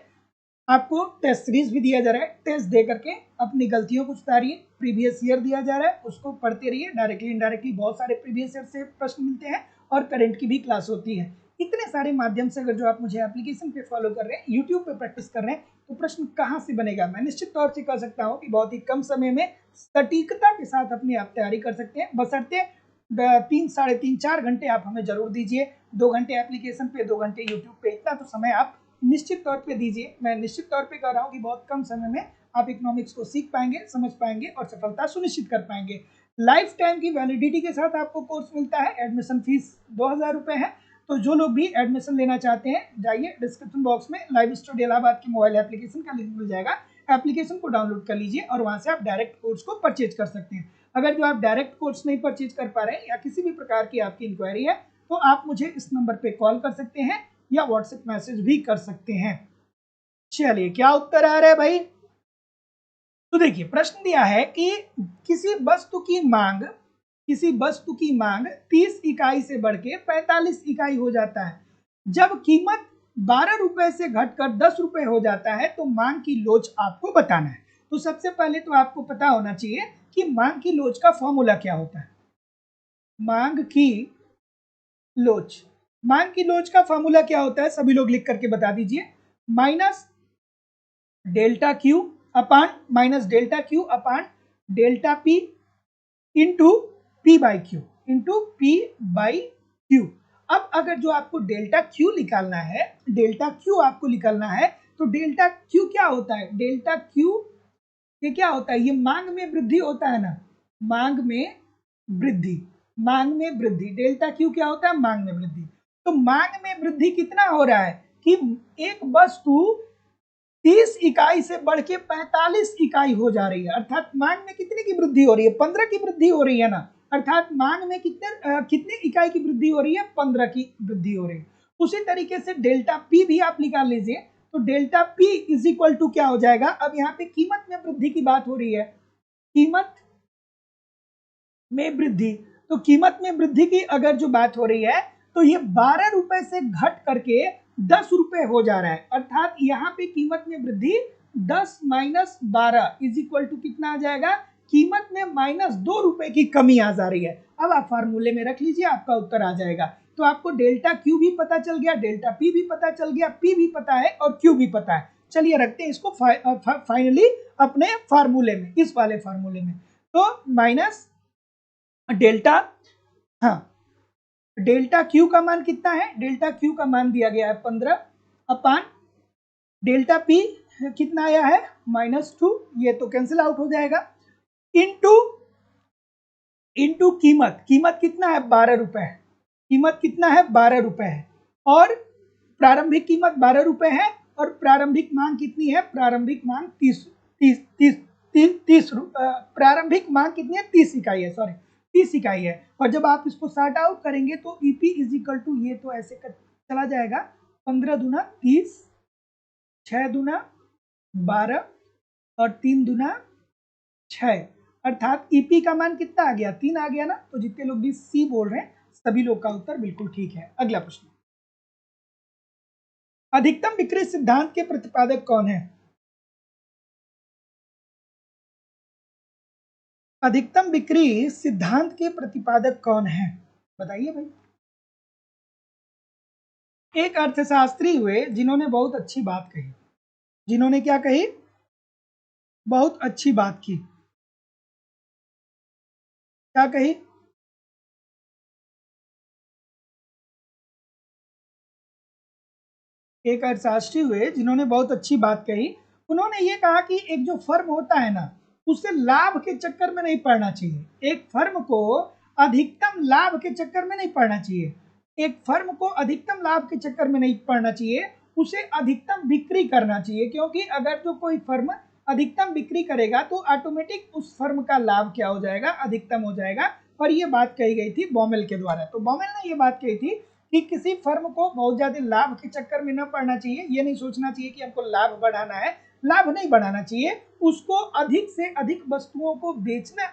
आपको टेस्ट सीरीज भी दिया जा रहा है, टेस्ट दे करके अपनी गलतियों को सुधारिए। प्रीवियस ईयर दिया जा रहा है, उसको पढ़ते रहिए। डायरेक्टली इनडायरेक्टली बहुत सारे प्रीवियस ईयर से प्रश्न मिलते हैं और करंट की भी क्लास होती है। इतने सारे माध्यम से अगर जो आप मुझे एप्लीकेशन पे फॉलो कर रहे हैं, यूट्यूब पे प्रैक्टिस कर रहे हैं, तो प्रश्न कहाँ से बनेगा। मैं निश्चित तौर से कह सकता हूँ कि बहुत ही कम समय में सटीकता के साथ अपनी आप तैयारी कर सकते हैं, बशर्ते 3, साढ़े 3, 4 घंटे आप हमें जरूर दीजिए। 2 घंटे एप्लीकेशन पे, 2 घंटे यूट्यूब पे, इतना तो समय आप निश्चित तौर पे दीजिए। मैं निश्चित तौर पे कह रहा हूँ कि बहुत कम समय में आप इकोनॉमिक्स को सीख पाएंगे, समझ पाएंगे और सफलता सुनिश्चित कर पाएंगे। लाइफ टाइम की वैलिडिटी के साथ आपको कोर्स मिलता है। एडमिशन फीस 2000 रुपये है। तो जो लोग भी एडमिशन लेना चाहते हैं, जाइए डिस्क्रिप्शन बॉक्स में लाइव स्टडी इलाहाबाद के मोबाइल एप्लीकेशन का लिंक मिल जाएगा। एप्लीकेशन को डाउनलोड कर लीजिए और वहां से आप डायरेक्ट कोर्स को परचेज कर सकते हैं। अगर जो आप डायरेक्ट कोर्स नहीं परचेज कर पा रहे हैं या किसी भी प्रकार की आपकी इंक्वायरी है, तो आप मुझे इस नंबर पे कॉल कर सकते हैं या व्हाट्सएप मैसेज भी कर सकते हैं। चलिए क्या उत्तर आ रहा है भाई। तो देखिए प्रश्न दिया है कि किसी वस्तु की मांग 30 इकाई से बढ़ के 45 इकाई हो जाता है। जब कीमत 12 रुपए से घटकर 10 रुपए हो जाता है तो मांग की लोच आपको बताना है। तो सबसे पहले तो आपको पता होना चाहिए कि मांग की लोच का फॉर्मूला क्या होता है। मांग की लोच का फॉर्मूला क्या होता है, सभी लोग लिख करके बता दीजिए। Minus delta Q upon delta P into P by Q. अब अगर जो आपको डेल्टा क्यू निकालना है, तो डेल्टा क्यू क्या होता है, डेल्टा क्यू ये क्या होता है, ये मांग में वृद्धि होता है ना, मांग में वृद्धि। डेल्टा क्यू क्या होता है, मांग में वृद्धि। तो मांग में वृद्धि कितना हो रहा है कि एक वस्तु 30 इकाई से बढ़ के 45 इकाई हो जा रही है। अर्थात मांग में कितने की वृद्धि हो रही है, 15 की वृद्धि हो रही है ना। अर्थात मांग में कितने इकाई की वृद्धि हो रही है, 15 की वृद्धि हो रही है। उसी तरीके से डेल्टा पी भी आप निकाल लीजिए। तो delta P is equal to क्या हो जाएगा, अब यहाँ पे कीमत में वृद्धि की बात हो रही है, कीमत में वृद्धि। तो कीमत में वृद्धि की अगर जो बात हो रही है तो ये 12 रुपए से घट करके 10 रुपए हो जा रहा है। अर्थात यहाँ पे कीमत में वृद्धि 10 माइनस 12 इज इक्वल टू कितना आ जाएगा, कीमत में -2 रुपए की कमी आ जा रही है। अब आप फार्मूले में रख लीजिए, आपका उत्तर आ जाएगा। तो आपको डेल्टा क्यू भी पता चल गया, डेल्टा पी भी पता चल गया, पी भी पता है और क्यू भी पता है। चलिए रखते हैं इसको फाइनली अपने फार्मूले में, इस वाले फार्मूले में। तो माइनस डेल्टा, हाँ डेल्टा क्यू का मान कितना है, डेल्टा क्यू का मान दिया गया है 15 अपान डेल्टा पी कितना आया है -2, ये तो कैंसिल आउट हो जाएगा, इनटू कीमत कितना है 12 रुपए है, और प्रारंभिक कीमत 12 रुपए है और प्रारंभिक मांग कितनी है, प्रारंभिक मांग 30 प्रारंभिक मांग कितनी है, 30 इकाई है, 30 इकाई है। और जब आप इसको सॉर्ट आउट करेंगे तो ईपी इज इक्वल टू, ये तो ऐसे चला जाएगा, 15 दूना 30, 6 दूना 12 और 3 दूना 6, अर्थात ईपी का मान कितना आ गया, 3 आ गया ना। तो जितने लोग भी सी बोल रहे हैं सभी लोग का उत्तर बिल्कुल ठीक है। अगला प्रश्न, अधिकतम बिक्री सिद्धांत के प्रतिपादक कौन है। अधिकतम बिक्री सिद्धांत के प्रतिपादक कौन है? बताइए भाई। एक अर्थशास्त्री हुए जिन्होंने बहुत अच्छी बात कही। जिन्होंने क्या कही? बहुत अच्छी बात की। क्या कही? एक अर्थशास्त्री हुए जिन्होंने बहुत अच्छी बात कही। उन्होंने ये कहा कि एक जो फर्म होता है ना, उसे लाभ के चक्कर में नहीं पड़ना चाहिए। एक फर्म को अधिकतम लाभ के चक्कर में नहीं पड़ना चाहिए। एक फर्म को अधिकतम लाभ के चक्कर में नहीं पड़ना चाहिए, उसे अधिकतम बिक्री करना चाहिए। क्योंकि अगर जो कोई फर्म अधिकतम बिक्री करेगा तो ऑटोमेटिक उस फर्म का लाभ क्या हो जाएगा? अधिकतम हो जाएगा। और ये बात कही गई थी बॉमेल के द्वारा। तो बॉमेल ने ये बात कही थी कि किसी फर्म को बहुत ज्यादा लाभ के चक्कर में न पड़ना चाहिए। ये नहीं सोचना चाहिए कि हमको लाभ बढ़ाना है, लाभ नहीं बढ़ाना चाहिए। उसको अधिक से अधिक वस्तुओं को बेचना,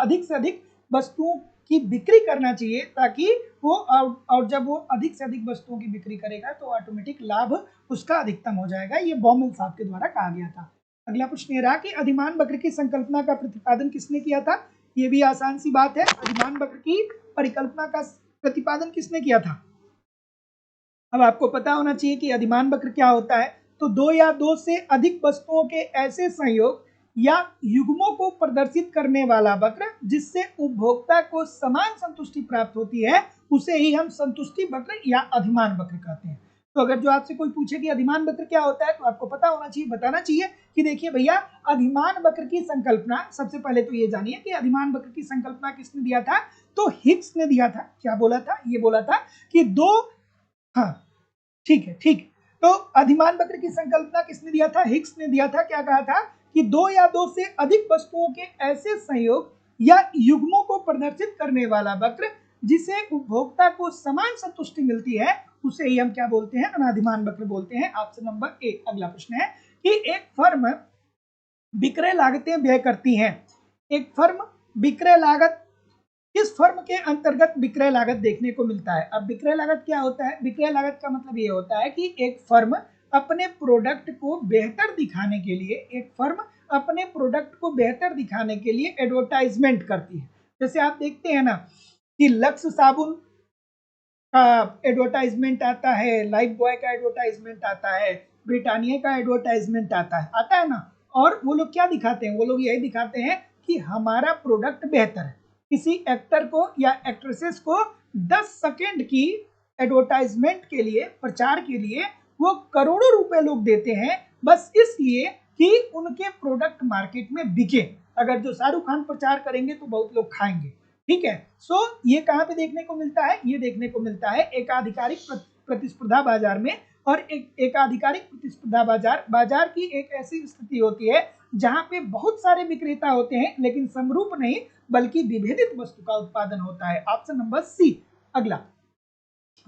अधिक से अधिक वस्तुओं की बिक्री करना चाहिए, ताकि वो और जब वो अधिक से अधिक वस्तुओं की बिक्री करेगा तो ऑटोमेटिक लाभ उसका अधिकतम हो जाएगा। ये बॉमेल साहब के द्वारा कहा गया था। अगला प्रश्न ये रहा कि अधिमान वक्र की संकल्पना का प्रतिपादन किसने किया था? ये भी आसान सी बात है। अधिमान वक्र की परिकल्पना का प्रतिपादन किसने किया था? अब आपको पता होना चाहिए कि अधिमान वक्र क्या होता है। तो दो या दो से अधिक वस्तुओं के ऐसे संयोग या युग्मों को प्रदर्शित करने वाला वक्र जिससे उपभोक्ता को समान संतुष्टि प्राप्त होती है, उसे ही हम संतुष्टि वक्र या अधिमान वक्र कहते हैं। तो अगर जो आपसे कोई पूछे कि अधिमान वक्र क्या होता है, तो आपको पता होना चाहिए, बताना चाहिए कि देखिए भैया, अधिमान वक्र की संकल्पना, सबसे पहले तो ये जानिए कि अधिमान वक्र की संकल्पना किसने दिया था? तो हिग्स ने दिया था। क्या बोला था? ये बोला था कि दो, हाँ ठीक है, ठीक है। तो अधिमान वक्र की संकल्पना किसने दिया था? हिग्स ने दिया था। क्या कहा था कि दो या दो से अधिक वस्तुओं के ऐसे संयोग या युग्मों को प्रदर्शित करने वाला वक्र जिसे उपभोक्ता को समान संतुष्टि मिलती है, उसे ही हम क्या बोलते हैं? अनाधिमान वक्र बोलते हैं। ऑप्शन नंबर ए। अगला प्रश्न है कि एक फर्म विक्रय लागतें व्यय करती है। एक फर्म विक्रय लागत, किस फर्म के अंतर्गत विक्रय लागत देखने को मिलता है? अब विक्रय लागत क्या होता है? विक्रय लागत का मतलब ये होता है कि एक फर्म अपने प्रोडक्ट को बेहतर दिखाने के लिए, एक फर्म अपने प्रोडक्ट को बेहतर दिखाने के लिए एडवर्टाइजमेंट करती है। जैसे आप देखते हैं ना कि लक्स साबुन का एडवर्टाइजमेंट आता है, लाइफ बॉय का एडवर्टाइजमेंट आता है, ब्रिटानिया का एडवर्टाइजमेंट आता है ना। और वो लोग क्या दिखाते हैं? वो लोग यही दिखाते हैं कि हमारा प्रोडक्ट बेहतर है। किसी एक्टर को या एक्ट्रेसेस को 10 सेकेंड की एडवर्टाइजमेंट के लिए, प्रचार के लिए वो करोड़ों रुपए लोग देते हैं, बस इसलिए कि उनके प्रोडक्ट मार्केट में बिके। अगर जो शाहरुख खान प्रचार करेंगे तो बहुत लोग खाएंगे। ठीक है। सो ये कहाँ पे देखने को मिलता है? ये देखने को मिलता है एकाधिकारिक प्रतिस्पर्धा बाजार में। और एक एकाधिकारिक प्रतिस्पर्धा बाजार की एक ऐसी स्थिति होती है जहां पे बहुत सारे विक्रेता होते हैं, लेकिन समरूप नहीं बल्कि विभेदित वस्तु का उत्पादन होता है। Option number C. अगला,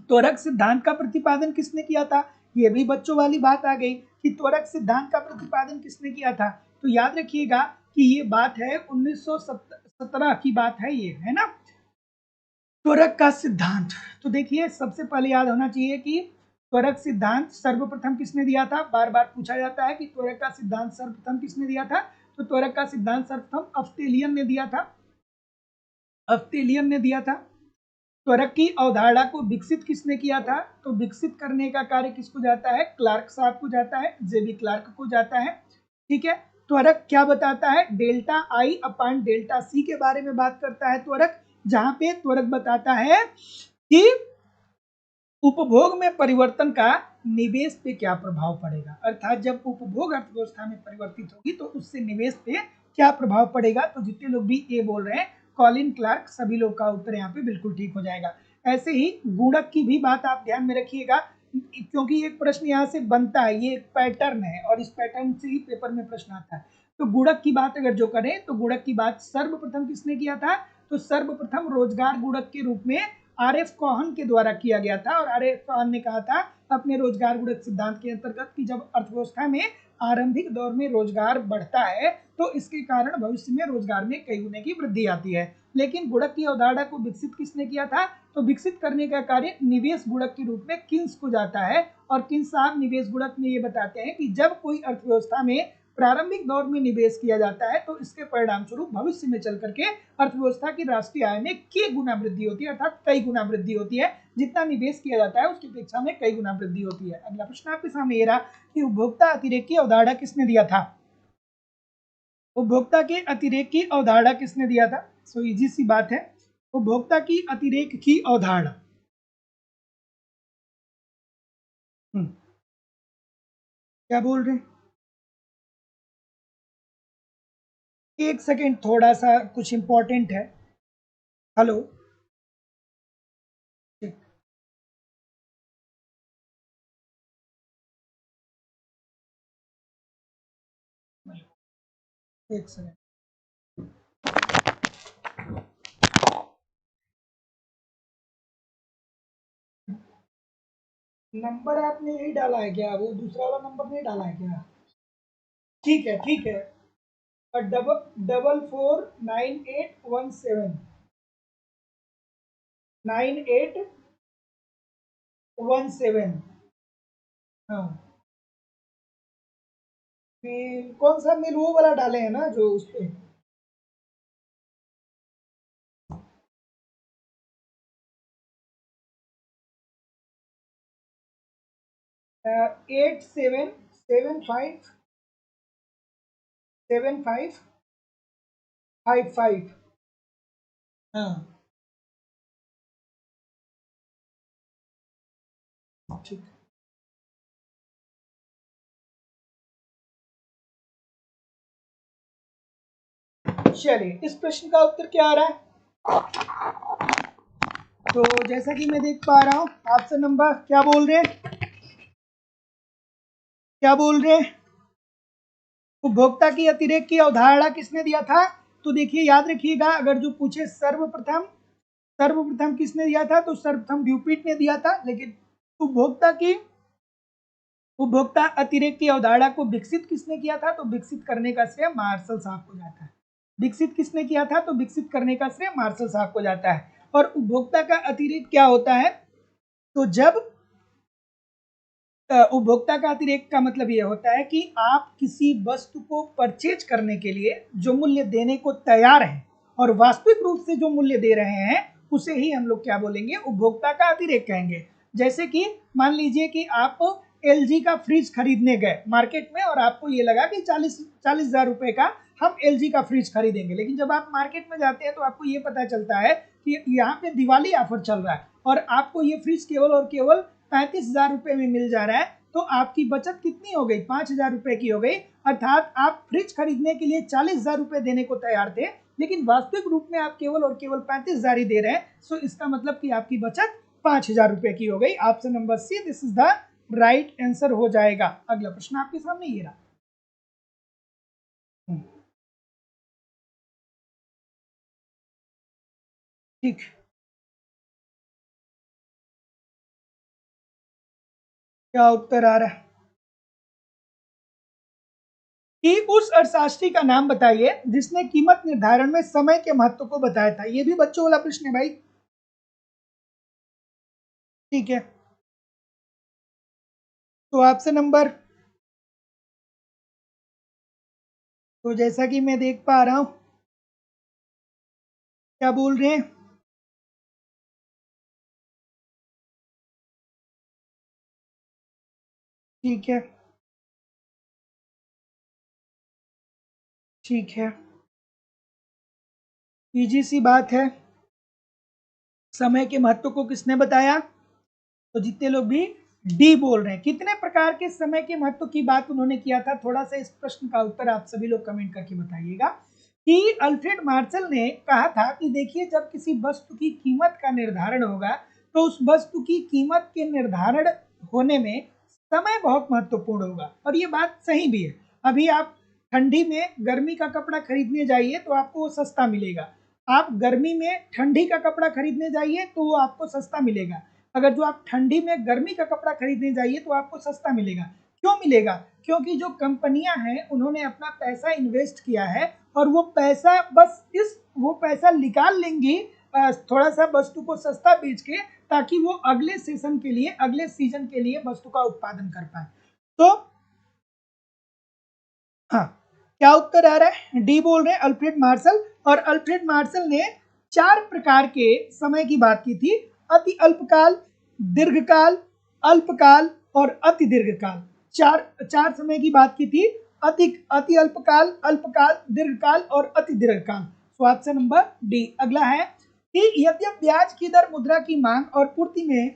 त्वरक सिद्धांत का प्रतिपादन किसने किया था? ये भी बच्चों वाली बात आ गई कि त्वरक सिद्धांत का प्रतिपादन किसने किया था। तो याद रखिएगा कि ये बात है 1917 की बात है, ये है ना। त्वरक का सिद्धांत, तो देखिए सबसे पहले याद होना चाहिए कि त्वरक सिद्धांत सर्वप्रथम किसने दिया था? बार बार पूछा जाता है कि त्वरक का सिद्धांत सर्वप्रथम किसने दिया था। तो त्वरक का सिद्धांत सर्वप्रथम ऑस्ट्रेलियन ने दिया था। ऑस्ट्रेलियन ने दिया था। त्वरक की अवधारणा को विकसित किसने किया था? तो विकसित करने का कार्य किसको जाता है? क्लार्क साहब को जाता है, जेबी क्लार्क को जाता है। ठीक है। त्वरक क्या बताता है? Delta I upon delta C के बारे में बात करता है त्वरक, जहां पे त्वरक बताता है कि उपभोग में परिवर्तन का निवेश पे क्या प्रभाव पड़ेगा। अर्थात जब उपभोग अर्थव्यवस्था में परिवर्तित होगी तो उससे निवेश पे क्या प्रभाव पड़ेगा। तो जितने लोग भी ए बोल रहे हैं, कॉलिन क्लार्क, सभी लोग का उत्तर यहाँ पे बिल्कुल ठीक हो जाएगा। ऐसे ही गुणक की भी बात आप ध्यान में रखिएगा, क्योंकि एक प्रश्न यहाँ से बनता है, ये एक पैटर्न है और इस पैटर्न से ही पेपर में प्रश्न आता है। तो गुणक की बात अगर जो करें तो गुणक की बात सर्वप्रथम किसने किया था? तो सर्वप्रथम रोजगार गुणक के रूप में आर एफ कोहन के द्वारा किया गया था। और आर एफ कोहन ने कहा था अपने रोजगार गुणक सिद्धांत के अंतर्गत कि जब अर्थव्यवस्था में आरंभिक दौर में रोजगार बढ़ता है तो इसके कारण भविष्य में रोजगार में कई गुने की वृद्धि आती है। लेकिन गुणक की अवधारणा को विकसित किसने किया था? तो विकसित करने का कार्य निवेश गुणक के रूप में किन्स को जाता है। और किन्स साहब निवेश गुणक में ये बताते हैं कि जब कोई अर्थव्यवस्था में प्रारंभिक दौर में निवेश किया जाता है तो इसके परिणाम स्वरूप भविष्य में चल करके अर्थव्यवस्था की राष्ट्रीय आय में कई गुना वृद्धि होती है, अर्थात कई गुना वृद्धि होती है। जितना निवेश किया जाता है उसकी अपेक्षा में कई गुना वृद्धि होती है। अगला प्रश्न आपके सामने ये रहा कि उपभोक्ता अतिरेक की अवधारणा किसने दिया था? उपभोक्ता के अतिरेक की अवधारणा किसने दिया था? सो इजी सी बात है, उपभोक्ता की अतिरेक की अवधारणा क्या बोल रहे हैं? एक सेकेंड, थोड़ा सा कुछ इंपॉर्टेंट है। हेलो, एक सेकेंड। नंबर आपने यही डाला है क्या? वो दूसरा वाला नंबर नहीं डाला है क्या? ठीक है ठीक है। डबल 49817 9817। हाँ, फिर कौन सा मेल वो वाला डाले हैं ना जो उस पे? 877555। हाँ ठीक। चलिए, इस प्रश्न का उत्तर क्या आ रहा है? तो जैसा कि मैं देख पा रहा हूँ ऑप्शन नंबर क्या बोल रहे हैं, क्या बोल रहे हैं? उपभोक्ता की अतिरेक की अवधारणा किसने दिया था? तो देखिए, याद रखिएगा, अगर जो पूछे सर्वप्रथम, सर्वप्रथम किसने दिया था? तो सर्वप्रथम ड्यूपिट ने दिया था। लेकिन उपभोक्ता की उपभोक्ता अतिरेक की अवधारणा को विकसित किसने किया था? तो विकसित करने का श्रेय मार्शल साहब को जाता है। विकसित किसने किया था? तो विकसित करने का श्रेय मार्शल साहब को जाता है। और उपभोक्ता का अतिरेक क्या होता है? तो जब उपभोक्ता का अतिरेक का मतलब यह होता है कि आप किसी वस्तु को परचेज करने के लिए जो मूल्य देने को तैयार हैं और वास्तविक रूप से जो मूल्य दे रहे हैं उसे ही हम लोग क्या बोलेंगे? उपभोक्ता का अतिरेक कहेंगे। जैसे कि मान लीजिए कि आप LG का फ्रिज खरीदने गए मार्केट में और आपको ये लगा कि 40,000 रुपए का हम LG का फ्रिज खरीदेंगे। लेकिन जब आप मार्केट में जाते हैं तो आपको ये पता चलता है कि यहाँ पे दिवाली ऑफर चल रहा है और आपको ये फ्रिज केवल और केवल 35,000 रुपए में मिल जा रहा है। तो आपकी बचत कितनी हो गई? 5,000 रुपए की हो गई। अर्थात आप फ्रिज खरीदने के लिए 40,000 रुपए देने को तैयार थे, लेकिन वास्तविक रूप में आप केवल और केवल 35,000 ही दे रहे हैं। सो इसका मतलब कि आपकी बचत 5,000 रुपए की हो गई। Option number C, this is the right answer हो जाएगा। अगला प्रश्न आपके सामने ये रहा। ठीक, क्या उत्तर आ रहा है? कि उस अर्थशास्त्री का नाम बताइए जिसने कीमत निर्धारण में समय के महत्व को बताया था। ये भी बच्चों वाला प्रश्न है भाई। ठीक है, तो ऑप्शन नंबर, तो जैसा कि मैं देख पा रहा हूं, क्या बोल रहे हैं? ठीक है, ठीक है, इजी सी बात है। समय के महत्व को किसने बताया? तो जितने लोग भी डी बोल रहे हैं, कितने प्रकार के समय के महत्व की बात उन्होंने किया था? थोड़ा सा इस प्रश्न का उत्तर आप सभी लोग कमेंट करके बताइएगा। कि अल्फ्रेड मार्शल ने कहा था कि देखिए, जब किसी वस्तु की कीमत का निर्धारण होगा तो उस वस्तु की कीमत के निर्धारण होने में समय बहुत महत्वपूर्ण होगा। और ये बात सही भी है। अभी आप ठंडी में गर्मी का कपड़ा खरीदने जाइए तो आपको वो सस्ता मिलेगा। आप गर्मी में ठंडी का कपड़ा खरीदने जाइए तो वो आपको सस्ता मिलेगा। अगर जो आप ठंडी में गर्मी का कपड़ा खरीदने जाइए तो आपको सस्ता मिलेगा। क्यों मिलेगा? क्योंकि जो कंपनियां हैं उन्होंने अपना पैसा इन्वेस्ट किया है और वो पैसा बस इस वो पैसा निकाल लेंगी थोड़ा सा वस्तु को सस्ता बेच के, ताकि वो अगले सीजन के लिए, अगले सीजन के लिए वस्तु का उत्पादन कर पाए। तो हाँ, क्या उत्तर आ रहा है? डी बोल रहे हैं अल्फ्रेड मार्शल। और अल्फ्रेड मार्शल ने 4 प्रकार के समय की बात की थी, अति अल्पकाल, दीर्घकाल, अल्पकाल और अति दीर्घकाल। चार समय की बात की थी, अति अति अल्पकाल, अल्पकाल, दीर्घकाल और अति दीर्घकाल। तो ऑप्शन नंबर डी। अगला है कि यद्यप ब्याज की दर मुद्रा की मांग और पूर्ति में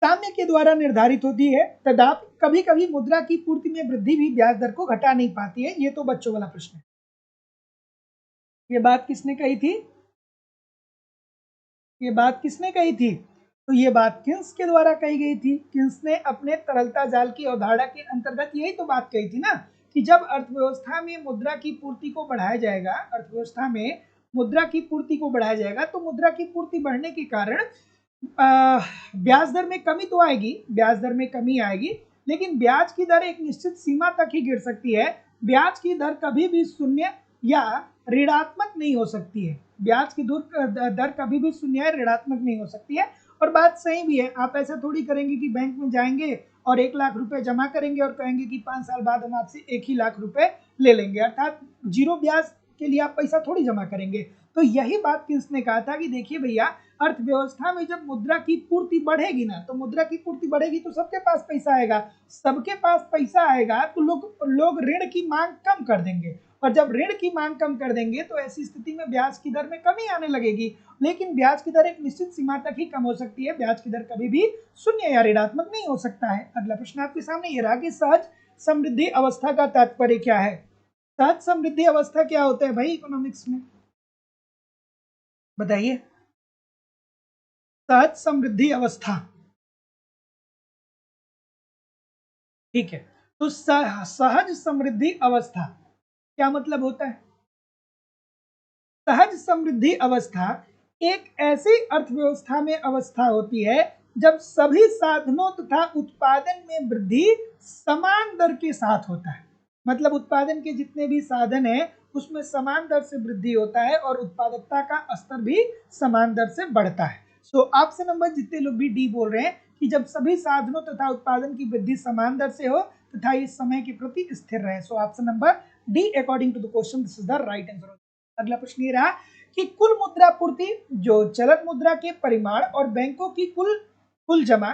साम्य के द्वारा निर्धारित होती है, तथापि कभी कभी मुद्रा की पूर्ति में वृद्धि भी ब्याज दर को घटा नहीं पाती है। ये तो बच्चों वाला प्रश्न है। ये बात किसने कही थी? ये बात किसने कही थी? तो ये बात किन्स के द्वारा कही गई थी। किन्स ने अपने तरलता जाल की अवधारणा के अंतर्गत यही तो बात कही थी ना, कि जब अर्थव्यवस्था में मुद्रा की पूर्ति को बढ़ाया जाएगा, अर्थव्यवस्था में मुद्रा की पूर्ति को बढ़ाया जाएगा, तो मुद्रा की पूर्ति बढ़ने के कारण ब्याज दर में कमी तो आएगी, ब्याज दर में कमी आएगी, लेकिन ब्याज की दर एक निश्चित सीमा तक ही गिर सकती है। ब्याज की दर कभी भी शून्य या ऋणात्मक नहीं हो सकती है। ब्याज की दर कभी भी शून्य या ऋणात्मक नहीं हो सकती है। और बात सही भी है, आप ऐसा थोड़ी करेंगे कि बैंक में जाएंगे और 1 लाख रुपए जमा करेंगे और कहेंगे कि 5 साल बाद हम आपसे 1 ही लाख रुपए ले लेंगे, अर्थात जीरो ब्याज के लिए आप पैसा थोड़ी जमा करेंगे। तो यही बात किसने कहा था कि देखिए भैया, अर्थव्यवस्था में जब मुद्रा की पूर्ति बढ़ेगी ना, तो मुद्रा की पूर्ति बढ़ेगी तो सबके पास पैसा आएगा, सबके पास पैसा आएगा तो लोग ऋण की मांग कम कर देंगे, और जब ऋण की मांग कम कर देंगे तो ऐसी स्थिति में ब्याज की दर में कमी आने लगेगी। लेकिन ब्याज की दर एक निश्चित सीमा तक ही कम हो सकती है, ब्याज की दर कभी भी शून्य या ऋणात्मक नहीं हो सकता है। अगला प्रश्न आपके सामने ये रहा कि सहज समृद्धि अवस्था का तात्पर्य क्या है। सहज समृद्धि अवस्था क्या होता है भाई इकोनॉमिक्स में, बताइए। सहज समृद्धि अवस्था, ठीक है। तो सहज समृद्धि अवस्था क्या मतलब होता है? सहज समृद्धि अवस्था एक ऐसी अर्थव्यवस्था में अवस्था होती है जब सभी साधनों तथा उत्पादन में वृद्धि समान दर के साथ होता है। मतलब उत्पादन के जितने भी साधन हैं उसमें समान दर से वृद्धि होता है और उत्पादकता का स्तर भी समान दर से बढ़ता है। सो ऑप्शन नंबर जितने लोग भी डी बोल रहे हैं कि जब सभी साधनों तथा उत्पादन की वृद्धि समान दर से हो तथा इस समय के प्रति स्थिर रहे। So option number D according to the question this is the right answer. अगला प्रश्न ये रहा कि कुल मुद्रा पूर्ति जो चलन मुद्रा के परिमाण और बैंकों की कुल कुल जमा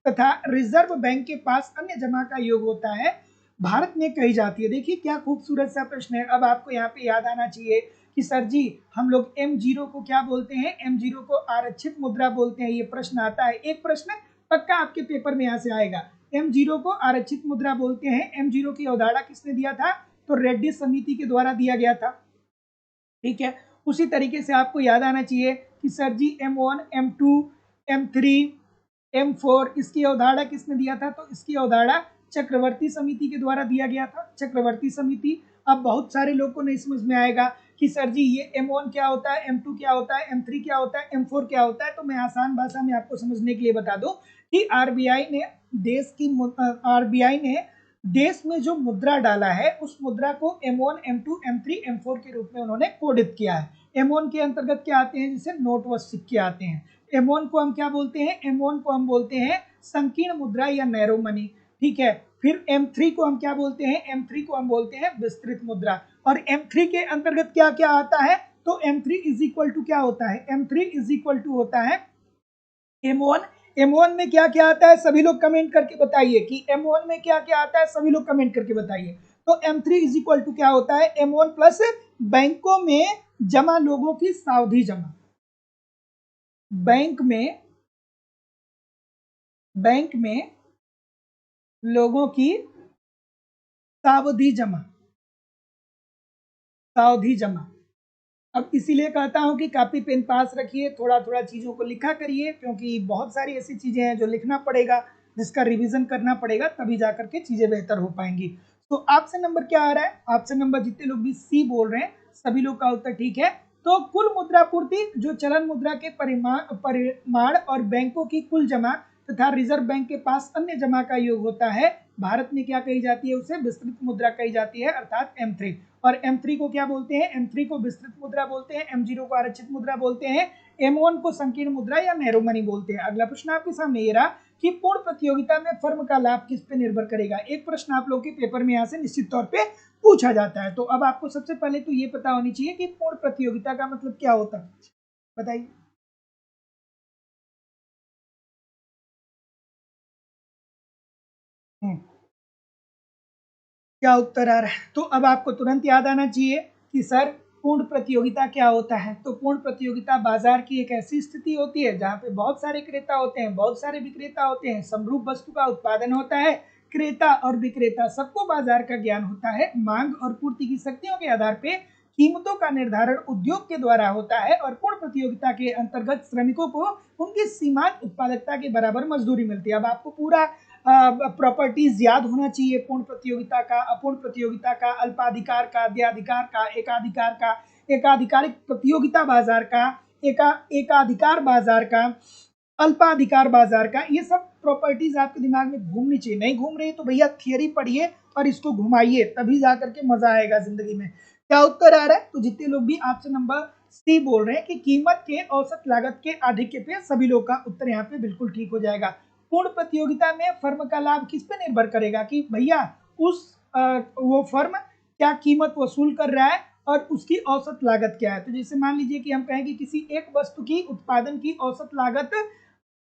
तथा रिजर्व बैंक के पास अन्य जमा का योग होता है, भारत में कही जाती है। देखिए क्या खूबसूरत सा प्रश्न है। अब आपको यहाँ पे याद आना चाहिए कि सर जी हम लोग M0 को क्या बोलते हैं, M0 को आरक्षित मुद्रा बोलते हैं। ये प्रश्न आता है, एक प्रश्न पक्का आपके पेपर में यहाँ से आएगा। M0 को आरक्षित मुद्रा बोलते हैं। M0 की अवधारणा किसने दिया था? तो रेड्डी समिति के द्वारा दिया गया था, ठीक है। उसी तरीके से आपको याद आना चाहिए कि सर जी M1, M2, M3, M4 इसकी अवधारणा किसने दिया था? तो इसकी अवधारणा चक्रवर्ती समिति के द्वारा दिया गया था, चक्रवर्ती समिति। अब बहुत सारे लोग को नहीं समझ में आएगा कि सर जी ये M1 क्या होता है, M2 क्या होता है, M3 क्या होता है, M4 क्या होता है। तो मैं आसान भाषा में आपको समझने के लिए बता दूं कि आरबीआई ने देश में जो मुद्रा डाला है उस मुद्रा को M1, M2, M3, M4 के रूप में उन्होंने कोडित किया है। M1 के अंतर्गत क्या आते हैं? जैसे नोट व सिक्के आते हैं। M1 को हम क्या बोलते हैं? M1 को हम बोलते हैं संकीर्ण मुद्रा या नैरो मनी, ठीक है। फिर M3 को हम क्या बोलते हैं? M3 को हम बोलते हैं विस्तृत मुद्रा। और M3 के अंतर्गत क्या क्या आता है? तो M3 इज इक्वल टू क्या होता है? M3 इज इक्वल टू होता है M1। M1 में क्या क्या आता है? सभी लोग कमेंट करके बताइए कि M1 में क्या क्या आता है, सभी लोग कमेंट करके बताइए। तो M3 इज इक्वल टू क्या होता है? M1 प्लस बैंकों में जमा लोगों की सावधि जमा, बैंक में लोगों की सावधि जमा, सावधि जमा। अब इसीलिए कहता हूं कि कॉपी पेन पास रखिए, थोड़ा थोड़ा चीज़ों को लिखा करिए, क्योंकि बहुत सारी ऐसी चीज़ें हैं जो लिखना पड़ेगा, जिसका रिवीजन करना पड़ेगा, तभी जाकर के चीज़ें बेहतर हो पाएंगी। तो ऑप्शन नंबर क्या आ रहा है? ऑप्शन नंबर जितने लोग भी सी बोल रहे हैं सभी लोग का उत्तर ठीक है। तो कुल मुद्रा पूर्ति जो चलन मुद्रा के परिमाण और बैंकों की कुल जमा तथा रिजर्व बैंक के पास अन्य जमा का योग होता है, भारत में क्या कही जाती है? उसे विस्तृत मुद्रा कही जाती है, अर्थात M3। और M3 को क्या बोलते हैं? M3 को विस्तृत मुद्रा बोलते हैं, M0 को आरक्षित मुद्रा बोलते हैं, M1 को संकीर्ण मुद्रा या नैरो मनी बोलते हैं। अगला प्रश्न आपके सामने ये रहा कि पूर्ण प्रतियोगिता में फर्म का लाभ किस पे निर्भर करेगा। एक प्रश्न आप लोग के पेपर में यहाँ से निश्चित तौर पे पूछा जाता है। तो अब आपको सबसे पहले तो ये पता होनी चाहिए कि पूर्ण प्रतियोगिता का मतलब क्या होता है, बताइए। क्या उत्तर आ रहा है? तो अब आपको तुरंत याद आना चाहिए कि सर पूर्ण प्रतियोगिता क्या होता है। तो पूर्ण प्रतियोगिता बाजार की एक ऐसी स्थिति होती है जहाँ पे बहुत सारे क्रेता होते हैं, बहुत सारे विक्रेता होते हैं, समरूप वस्तु का उत्पादन होता है, क्रेता और विक्रेता सबको बाजार का ज्ञान होता है, मांग और पूर्ति की शक्तियों के आधार पे कीमतों का निर्धारण उद्योग के द्वारा होता है और पूर्ण प्रतियोगिता के अंतर्गत श्रमिकों को उनकी सीमांत उत्पादकता के बराबर मजदूरी मिलती है। अब आपको पूरा प्रॉपर्टीज याद होना चाहिए पूर्ण प्रतियोगिता का, अपूर्ण प्रतियोगिता का, अल्पाधिकार का, अध्याधिकार का, एकाधिकार का, एकाधिकारिक प्रतियोगिता बाजार का, एकाधिकार बाजार का, अल्पाधिकार बाजार का, ये सब प्रॉपर्टीज आपके दिमाग में घूमनी चाहिए। नहीं घूम रही तो भैया थियरी पढ़िए और इसको घुमाइए, तभी जाकर के मजा आएगा जिंदगी में। क्या उत्तर आ रहा है? तो जितने लोग भी आपसे नंबर सी बोल रहे हैं कि कीमत के औसत लागत के आधिक्य पे, सभी लोग का उत्तर यहाँ पे बिल्कुल ठीक हो जाएगा। पूर्ण प्रतियोगिता में फर्म का लाभ किस पे निर्भर करेगा कि भैया उस वो फर्म क्या कीमत वसूल कर रहा है और उसकी औसत लागत क्या है। तो जैसे मान लीजिए कि हम कहें कि किसी एक वस्तु की उत्पादन की औसत लागत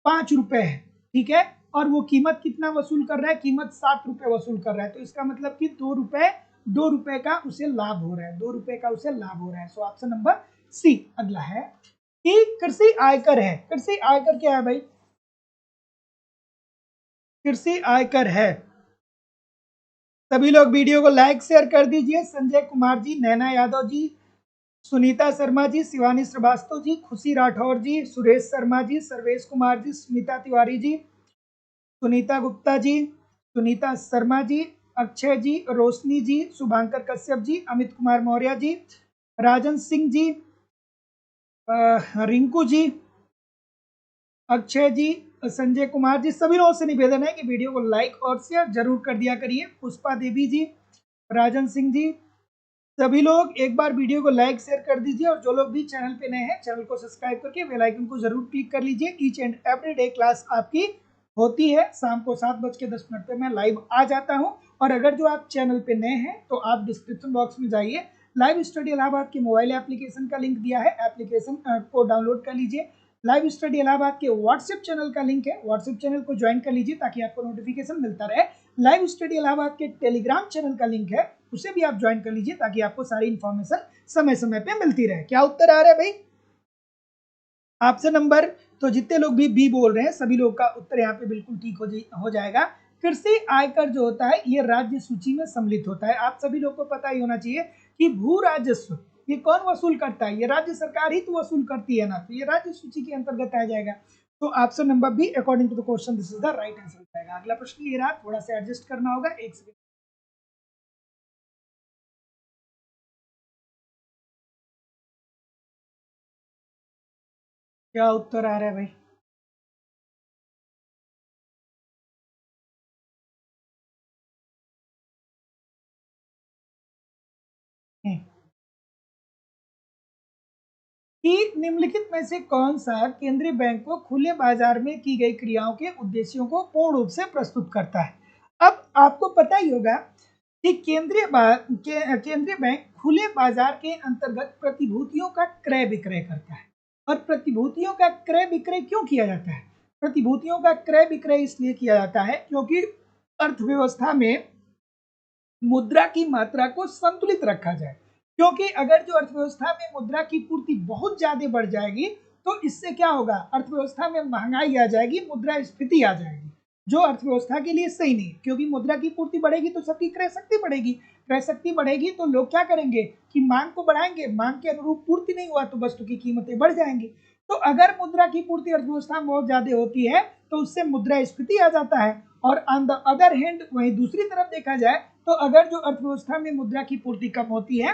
5 रुपए है, ठीक है, और वो कीमत कितना वसूल कर रहा है, कीमत 7 रुपए वसूल कर रहा है। तो इसका मतलब कि 2 रुपए का उसे लाभ हो रहा है, 2 रुपए का उसे लाभ हो रहा है। So option number C. अगला है कि कृषि आयकर है। कृषि आयकर क्या है भाई? कृषि आयकर है। सभी लोग वीडियो को लाइक शेयर कर दीजिए। संजय कुमार जी, नैना यादव जी, सुनीता शर्मा जी, शिवानी श्रीवास्तव जी, खुशी राठौर जी, सुरेश शर्मा जी, सर्वेश कुमार जी, स्मिता तिवारी जी, सुनीता गुप्ता जी, सुनीता शर्मा जी, अक्षय जी, रोशनी जी, शुभांकर कश्यप जी, अमित कुमार मौर्य जी, राजन सिंह जी, रिंकू जी, अक्षय जी, संजय कुमार जी, सभी लोगों से निवेदन है कि वीडियो को लाइक और शेयर जरूर कर दिया करिए। पुष्पा देवी जी, राजन सिंह जी, सभी लोग एक बार वीडियो को लाइक शेयर कर दीजिए और जो लोग भी चैनल पे नए हैं चैनल को सब्सक्राइब करके बेल आइकन को जरूर क्लिक कर लीजिए। Each and every day class आपकी होती है, शाम को 7:10 पे मैं लाइव आ जाता हूं। और अगर जो आप चैनल पे नए हैं तो आप डिस्क्रिप्शन बॉक्स में जाइए, लाइव स्टडी इलाहाबाद के मोबाइल एप्लीकेशन का लिंक दिया है, एप्लीकेशन को डाउनलोड कर लीजिए। लाइव स्टडी इलाहाबाद के व्हाट्सएप चैनल का लिंक है, व्हाट्सएप चैनल को ज्वाइन कर लीजिए ताकि आपको नोटिफिकेशन मिलता रहे। लाइव स्टडी इलाहाबाद के टेलीग्राम चैनल का लिंक है, उसे भी आप ज्वाइन कर लीजिए ताकि आपको सारी इंफॉर्मेशन समय समय पे मिलती रहे। क्या उत्तर आ रहा है भाई आपसे नंबर? तो जितने लोग भी बी बोल रहे हैं सभी लोग का उत्तर यहाँ पे बिल्कुल ठीक हो जाएगा। कृषि आयकर जो होता है ये राज्य सूची में सम्मिलित होता है। आप सभी लोग को पता ही होना चाहिए कि भू राजस्व ये कौन वसूल करता है, ये राज्य सरकार ही तो वसूल करती है ना, तो ये राज्य सूची के अंतर्गत आ जाएगा। तो option number B according to the question this is the right answer हो जाएगा। अगला प्रश्न ये रहा, थोड़ा सा एडजस्ट करना होगा, एक सेकंड। क्या उत्तर आ रहा है भाई? कि निम्नलिखित में से कौन सा केंद्रीय बैंक को खुले बाजार में की गई क्रियाओं के उद्देश्यों को पूर्ण रूप से प्रस्तुत करता है। अब आपको पता ही होगा कि केंद्रीय बैंक खुले बाजार के अंतर्गत प्रतिभूतियों का क्रय विक्रय करता है। और प्रतिभूतियों का क्रय विक्रय क्यों किया जाता है? प्रतिभूतियों का क्रय विक्रय इसलिए किया जाता है क्योंकि अर्थव्यवस्था में मुद्रा की मात्रा को संतुलित रखा जाए। क्योंकि अगर जो अर्थव्यवस्था में मुद्रा की पूर्ति बहुत ज्यादा बढ़ जाएगी तो इससे क्या होगा, अर्थव्यवस्था में महंगाई आ जाएगी, मुद्रा स्फीति आ जाएगी, जो अर्थव्यवस्था के लिए सही नहीं। क्योंकि मुद्रा की पूर्ति बढ़ेगी तो सबकी क्रय शक्ति बढ़ेगी, क्रय शक्ति बढ़ेगी तो लोग क्या करेंगे कि मांग को बढ़ाएंगे, मांग के अनुरूप पूर्ति नहीं हुआ तो वस्तु की कीमतें बढ़ जाएंगी। तो अगर मुद्रा की पूर्ति अर्थव्यवस्था में बहुत ज्यादा होती है तो उससे मुद्रा स्फीति आ जाता है। और ऑन द अदर हैंड वहीं दूसरी तरफ देखा जाए तो अगर जो अर्थव्यवस्था में मुद्रा की पूर्ति कम होती है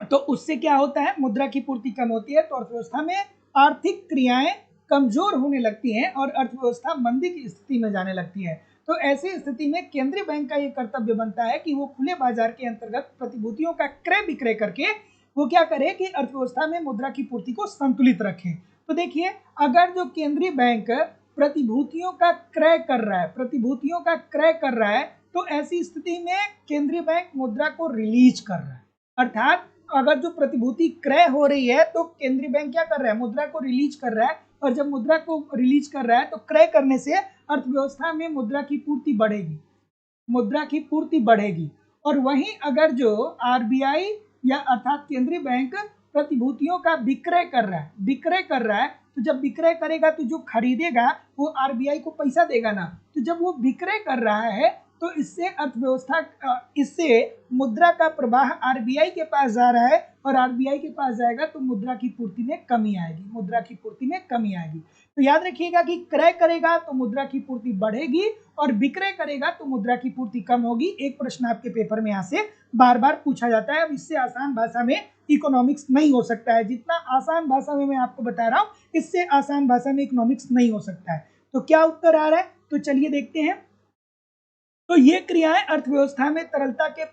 तो उससे क्या होता है, मुद्रा की पूर्ति कम होती है तो अर्थव्यवस्था में आर्थिक क्रियाएं कमजोर होने लगती हैं और अर्थव्यवस्था मंदी की स्थिति में जाने लगती है। तो ऐसी स्थिति में केंद्रीय बैंक का ये कर्तव्य बनता है कि वो खुले बाजार के अंतर्गत प्रतिभूतियों का क्रय विक्रय करके वो क्या करे कि अर्थव्यवस्था में मुद्रा की पूर्ति को संतुलित रखे। तो देखिए, अगर जो केंद्रीय बैंक प्रतिभूतियों का क्रय कर रहा है, प्रतिभूतियों का क्रय कर रहा है, तो ऐसी स्थिति में केंद्रीय बैंक मुद्रा को रिलीज कर रहा है। अर्थात अगर जो प्रतिभूति क्रय हो रही है तो केंद्रीय बैंक क्या कर रहा है, मुद्रा को रिलीज कर रहा है। और जब मुद्रा को रिलीज कर रहा है तो क्रय करने से अर्थव्यवस्था में मुद्रा की पूर्ति बढ़ेगी, मुद्रा की पूर्ति बढ़ेगी। और वहीं अगर जो आरबीआई या अर्थात केंद्रीय बैंक प्रतिभूतियों का विक्रय कर रहा है, विक्रय कर रहा है, तो जब विक्रय करेगा तो जो खरीदेगा वो आरबीआई को पैसा देगा ना। तो जब वो विक्रय कर रहा है तो इससे अर्थव्यवस्था, इससे मुद्रा का प्रवाह आरबीआई के पास जा रहा है, और आरबीआई के पास जाएगा तो मुद्रा की पूर्ति में कमी आएगी, मुद्रा की पूर्ति में कमी आएगी। तो याद रखिएगा कि क्रय करेगा तो मुद्रा की पूर्ति बढ़ेगी और विक्रय करेगा तो मुद्रा की पूर्ति कम होगी। एक प्रश्न आपके पेपर में यहाँ से बार बार पूछा जाता है। अब इससे आसान भाषा में इकोनॉमिक्स नहीं हो सकता है, जितना आसान भाषा में मैं आपको बता रहा हूँ इससे आसान भाषा में इकोनॉमिक्स नहीं हो सकता है। तो क्या उत्तर आ रहा है, तो चलिए देखते हैं। तो ये क्रियाएं अर्थव्यवस्था में तरलता के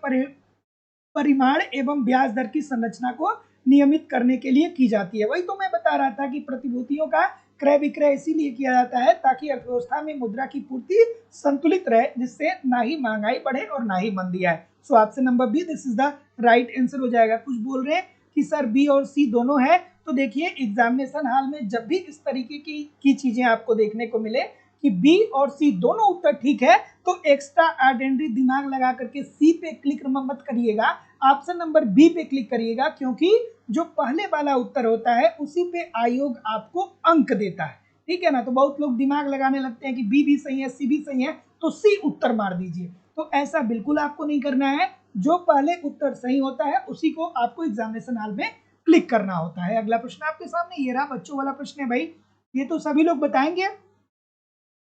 परिमाण एवं ब्याज दर की संरचना को नियमित करने के लिए की जाती है। वही तो मैं बता रहा था कि प्रतिभूतियों का क्रय विक्रय इसीलिए किया जाता है ताकि अर्थव्यवस्था में मुद्रा की पूर्ति संतुलित रहे, जिससे ना ही महंगाई बढ़े और ना ही मंदी आए। So option number B this is the right answer हो जाएगा। कुछ बोल रहे हैं कि सर बी और सी दोनों है, तो देखिए एग्जामिनेशन हॉल में जब भी इस तरीके की चीजें आपको देखने को मिले कि बी और सी दोनों उत्तर ठीक है, तो एक्स्ट्रा ऑर्डिनरी दिमाग लगा करके सी पे क्लिक मत करिएगा, ऑप्शन नंबर बी पे क्लिक करिएगा, क्योंकि जो पहले वाला उत्तर होता है उसी पे आयोग आपको अंक देता है। ठीक है ना। तो बहुत लोग दिमाग लगाने लगते हैं कि बी भी सही है सी भी सही है तो सी उत्तर मार दीजिए, तो ऐसा बिल्कुल आपको नहीं करना है। जो पहले उत्तर सही होता है उसी को आपको एग्जामिनेशन हॉल में क्लिक करना होता है। अगला प्रश्न आपके सामने ये रहा, बच्चों वाला प्रश्न है भाई, ये तो सभी लोग बताएंगे।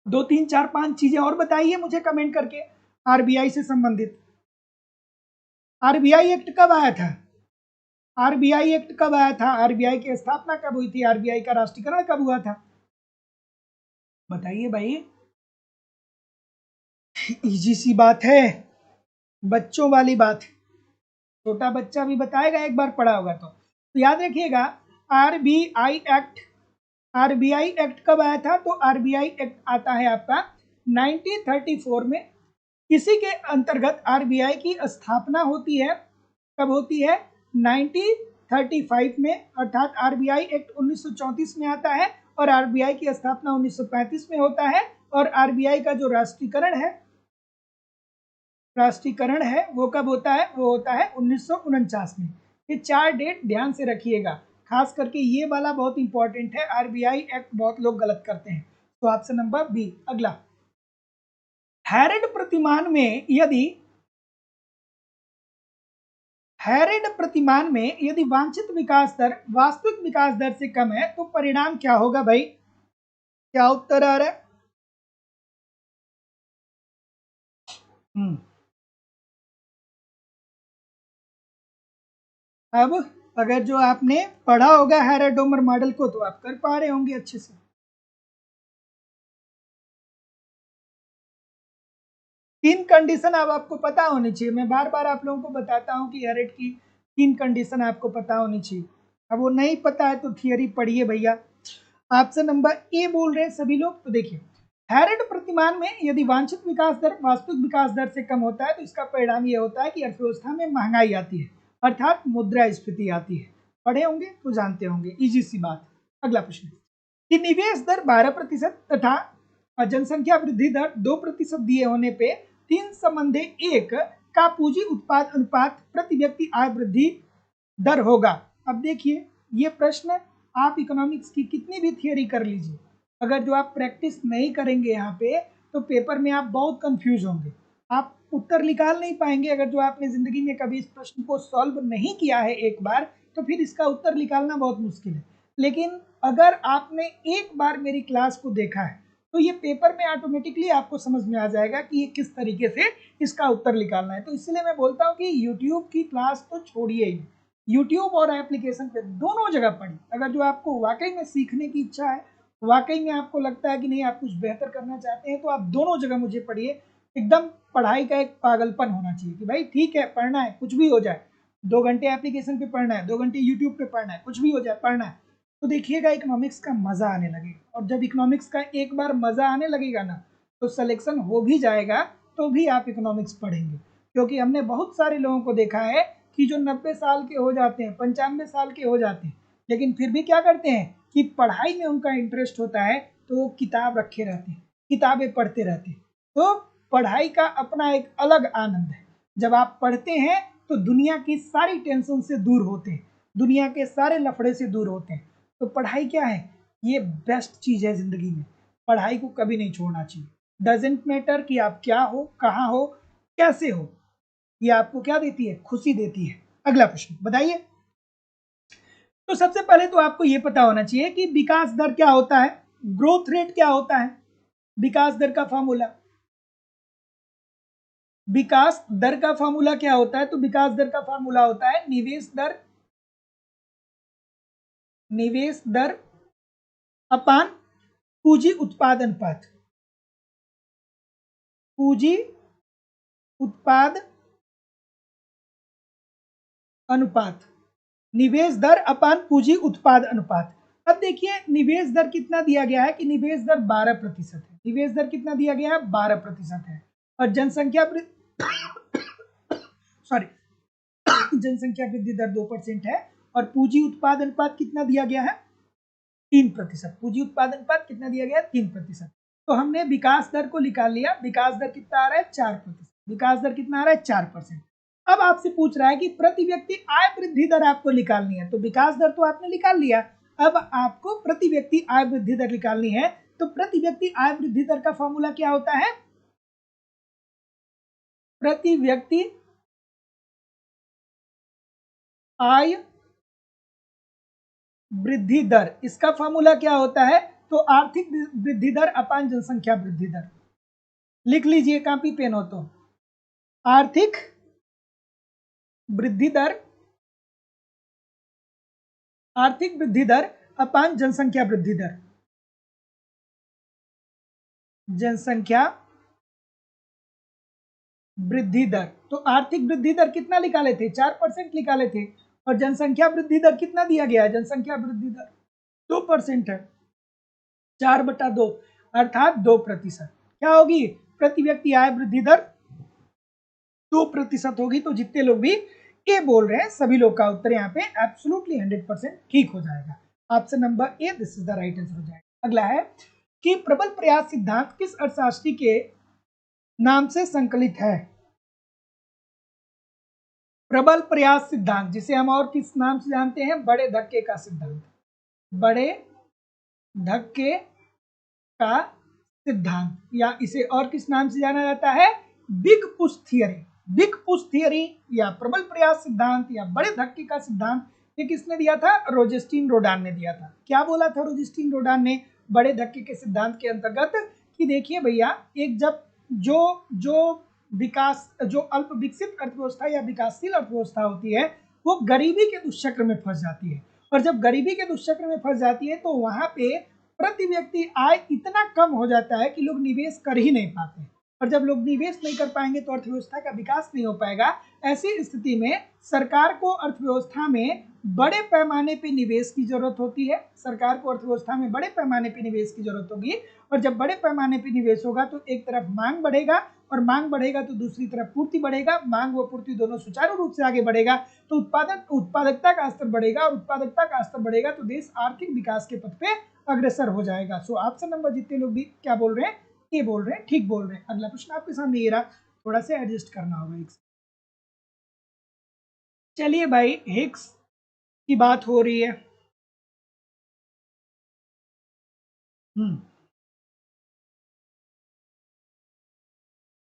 2 3 4 5 चीजें और बताइए मुझे कमेंट करके आरबीआई से संबंधित। आरबीआई एक्ट कब आया था, आरबीआई एक्ट कब आया था, आरबीआई की स्थापना कब हुई थी, आरबीआई का राष्ट्रीयकरण कब हुआ था, बताइए भाई। इजी सी बात है, बच्चों वाली बात, छोटा बच्चा भी बताएगा एक बार पढ़ा होगा तो याद रखिएगा। आरबीआई एक्ट, आरबीआई एक्ट कब आया था, तो आरबीआई एक्ट आता है आपका 1934 में। इसी के अंतर्गत आरबीआई की स्थापना होती है, कब होती है, 1935 में, अर्थात आरबीआई एक्ट 1934 में आता है और आरबीआई की स्थापना 1935 में होता है। और आरबीआई का जो राष्ट्रीयकरण है वो कब होता है, वो होता है 1949 में। ये 4 डेट ध्यान से रखिएगा, खास करके ये वाला बहुत इंपॉर्टेंट है, आरबीआई एक्ट बहुत लोग गलत करते हैं। तो ऑप्शन नंबर बी। अगला, हैरेड प्रतिमान में यदि वांछित विकास दर वास्तविक विकास दर से कम है तो परिणाम क्या होगा भाई, क्या उत्तर आ रहा है। अब अगर जो आपने पढ़ा होगा हैरेड-डोमर मॉडल को तो आप कर पा रहे होंगे अच्छे से। तीन कंडीशन अब आपको पता होनी चाहिए, मैं बार बार आप लोगों को बताता हूँ कि हैरेड की 3 कंडीशन आपको पता होनी चाहिए। अब वो नहीं पता है तो थियरी पढ़िए भैया। ऑप्शन नंबर ए बोल रहे हैं सभी लोग, तो देखिए हैरेड प्रतिमान में यदि वांछित विकास दर वास्तविक विकास दर से कम होता है तो इसका परिणाम यह होता है कि अर्थव्यवस्था में महंगाई आती है, अर्थात मुद्रास्फीति आती है। पढ़े होंगे तो जानते होंगे, इजी सी बात। अगला प्रश्न कि निवेश दर 12% तथा जनसंख्या वृद्धि दर 2% दिए होने पे 3:1 का पूंजी उत्पाद अनुपात प्रति व्यक्ति आय वृद्धि दर होगा। अब देखिए ये प्रश्न आप इकोनॉमिक्स की कितनी भी थियरी कर लीजिए, अगर जो आप प्रैक्टिस नहीं करेंगे यहाँ पे तो पेपर में आप बहुत कंफ्यूज होंगे, आप उत्तर निकाल नहीं पाएंगे। अगर जो आपने जिंदगी में कभी इस प्रश्न को सॉल्व नहीं किया है एक बार तो फिर इसका उत्तर निकालना बहुत मुश्किल है। लेकिन अगर आपने एक बार मेरी क्लास को देखा है तो ये पेपर में ऑटोमेटिकली आपको समझ में आ जाएगा कि ये किस तरीके से इसका उत्तर निकालना है। तो इसलिए मैं बोलता हूँ कि यूट्यूब की क्लास तो छोड़िए ही, यूट्यूब और एप्लीकेशन पे दोनों जगह पढ़िए। अगर जो आपको वाकई में सीखने की इच्छा है, वाकई में आपको लगता है कि नहीं आप कुछ बेहतर करना चाहते हैं, तो आप दोनों जगह मुझे पढ़िए। एकदम पढ़ाई का एक पागलपन होना चाहिए कि भाई ठीक है पढ़ना है, कुछ भी हो जाए, 2 घंटे एप्लीकेशन पे पढ़ना है, 2 घंटे यूट्यूब पे पढ़ना है, कुछ भी हो जाए पढ़ना है। तो देखिएगा इकोनॉमिक्स का मजा आने लगेगा। और जब इकोनॉमिक्स का एक बार मजा आने लगेगा ना, तो सिलेक्शन हो भी जाएगा तो भी आप इकोनॉमिक्स पढ़ेंगे। क्योंकि हमने बहुत सारे लोगों को देखा है कि जो 90 साल के हो जाते हैं, 95 साल के हो जाते हैं, लेकिन फिर भी क्या करते हैं कि पढ़ाई में उनका इंटरेस्ट होता है, तो वो किताब रखे रहते हैं, किताबें पढ़ते रहते हैं। तो पढ़ाई का अपना एक अलग आनंद है। जब आप पढ़ते हैं तो दुनिया की सारी टेंशन से दूर होते हैं, दुनिया के सारे लफड़े से दूर होते हैं। तो पढ़ाई क्या है, ये बेस्ट चीज़ है ज़िंदगी में। पढ़ाई को कभी नहीं छोड़ना चाहिए। डजेंट मैटर कि आप क्या हो, कहाँ हो, कैसे हो, ये आपको क्या देती है, खुशी देती है। अगला प्रश्न बताइए। तो सबसे पहले तो आपको ये पता होना चाहिए कि विकास दर क्या होता है, ग्रोथ रेट क्या होता है। विकास दर का फॉर्मूला, विकास दर का फॉर्मूला क्या होता है, तो विकास दर का फॉर्मूला होता है निवेश दर, निवेश दर अपान पूंजी उत्पाद अनुपात, पूंजी उत्पाद अनुपात, निवेश दर अपान पूंजी उत्पाद अनुपात। अब देखिए निवेश दर कितना दिया गया है कि निवेश दर 12% है। निवेश दर कितना दिया गया है, 12% है। और जनसंख्या सॉरी जनसंख्या वृद्धि दर 2% है। और पूंजी उत्पाद अनुपात कितना दिया गया है, 3%। पूंजी उत्पाद अनुपात कितना दिया गया है, 3%। तो हमने विकास दर को निकाल लिया। विकास दर कितना आ रहा है, 4%। विकास दर कितना आ रहा है, 4%। अब आपसे पूछ रहा है कि प्रति व्यक्ति आय वृद्धि दर आपको निकालनी है। तो विकास दर तो आपने निकाल लिया, अब आपको प्रति व्यक्ति आय वृद्धि दर निकालनी है। तो प्रति व्यक्ति आय वृद्धि दर का फॉर्मूला क्या होता है, प्रति व्यक्ति आय वृद्धि दर, इसका फॉर्मूला क्या होता है, तो आर्थिक वृद्धि दर अपान जनसंख्या वृद्धि दर। लिख लीजिए कॉपी पेन हो तो, आर्थिक वृद्धि दर, आर्थिक वृद्धि दर अपान जनसंख्या वृद्धि दर, जनसंख्या वृद्धि दर। तो आर्थिक वृद्धि दर कितना निकाले थे, 4% निकाले थे। और जनसंख्या वृद्धि दर कितना दिया गया है, जनसंख्या वृद्धि दर 2% है, 4/2 अर्थात 2%। क्या होगी, प्रति व्यक्ति आय वृद्धि दर 2% होगी। तो जितने लोग भी ए बोल रहे हैं सभी लोग का उत्तर यहाँ पे एब्सोल्युटली 100% ठीक हो जाएगा। Option number A this is the right answer हो जाएगा। अगला है कि प्रबल प्रयास सिद्धांत किस अर्थशास्त्री के नाम से संकलित है। प्रबल प्रयास सिद्धांत, जिसे हम और किस नाम से जानते हैं, बड़े धक्के का सिद्धांत, बड़े धक्के का सिद्धांत, या इसे और किस नाम से जाना जाता है, big push theory. Big push theory या प्रबल प्रयास सिद्धांत या बड़े धक्के का सिद्धांत, ये किसने दिया था, रोजेस्टीन रोडान ने दिया था। क्या बोला था रोजेस्टीन रोडान ने बड़े धक्के के सिद्धांत के अंतर्गत, कि देखिए भैया, एक जब जो विकास, जो अल्प विकसित अर्थव्यवस्था या विकासशील अर्थव्यवस्था होती है, वो गरीबी के दुष्चक्र में फंस जाती है। और जब गरीबी के दुष्चक्र में फंस जाती है, तो वहां पे प्रति व्यक्ति आय इतना कम हो जाता है कि लोग निवेश कर ही नहीं पाते। और जब लोग निवेश नहीं कर पाएंगे तो अर्थव्यवस्था का विकास नहीं हो पाएगा। ऐसी स्थिति में सरकार को अर्थव्यवस्था में बड़े पैमाने पे निवेश की जरूरत होती है। सरकार को अर्थव्यवस्था में बड़े पैमाने पे निवेश की जरूरत होगी। और जब बड़े पैमाने पे निवेश होगा तो एक तरफ मांग बढ़ेगा, और मांग बढ़ेगा तो दूसरी तरफ पूर्ति बढ़ेगा। मांग व पूर्ति दोनों सुचारू रूप से आगे बढ़ेगा तो उत्पादकता का स्तर बढ़ेगा, और उत्पादकता का स्तर बढ़ेगा तो देश आर्थिक विकास के पथ पे अग्रसर हो जाएगा। सो ऑप्शन नंबर जितने लोग भी क्या बोल रहे हैं, ये बोल रहे हैं, ठीक बोल रहे हैं। अगला प्रश्न आपके सामने ये रहा, थोड़ा सा एडजस्ट करना होगा एक। चलिए भाई, हिग्स की बात हो रही है।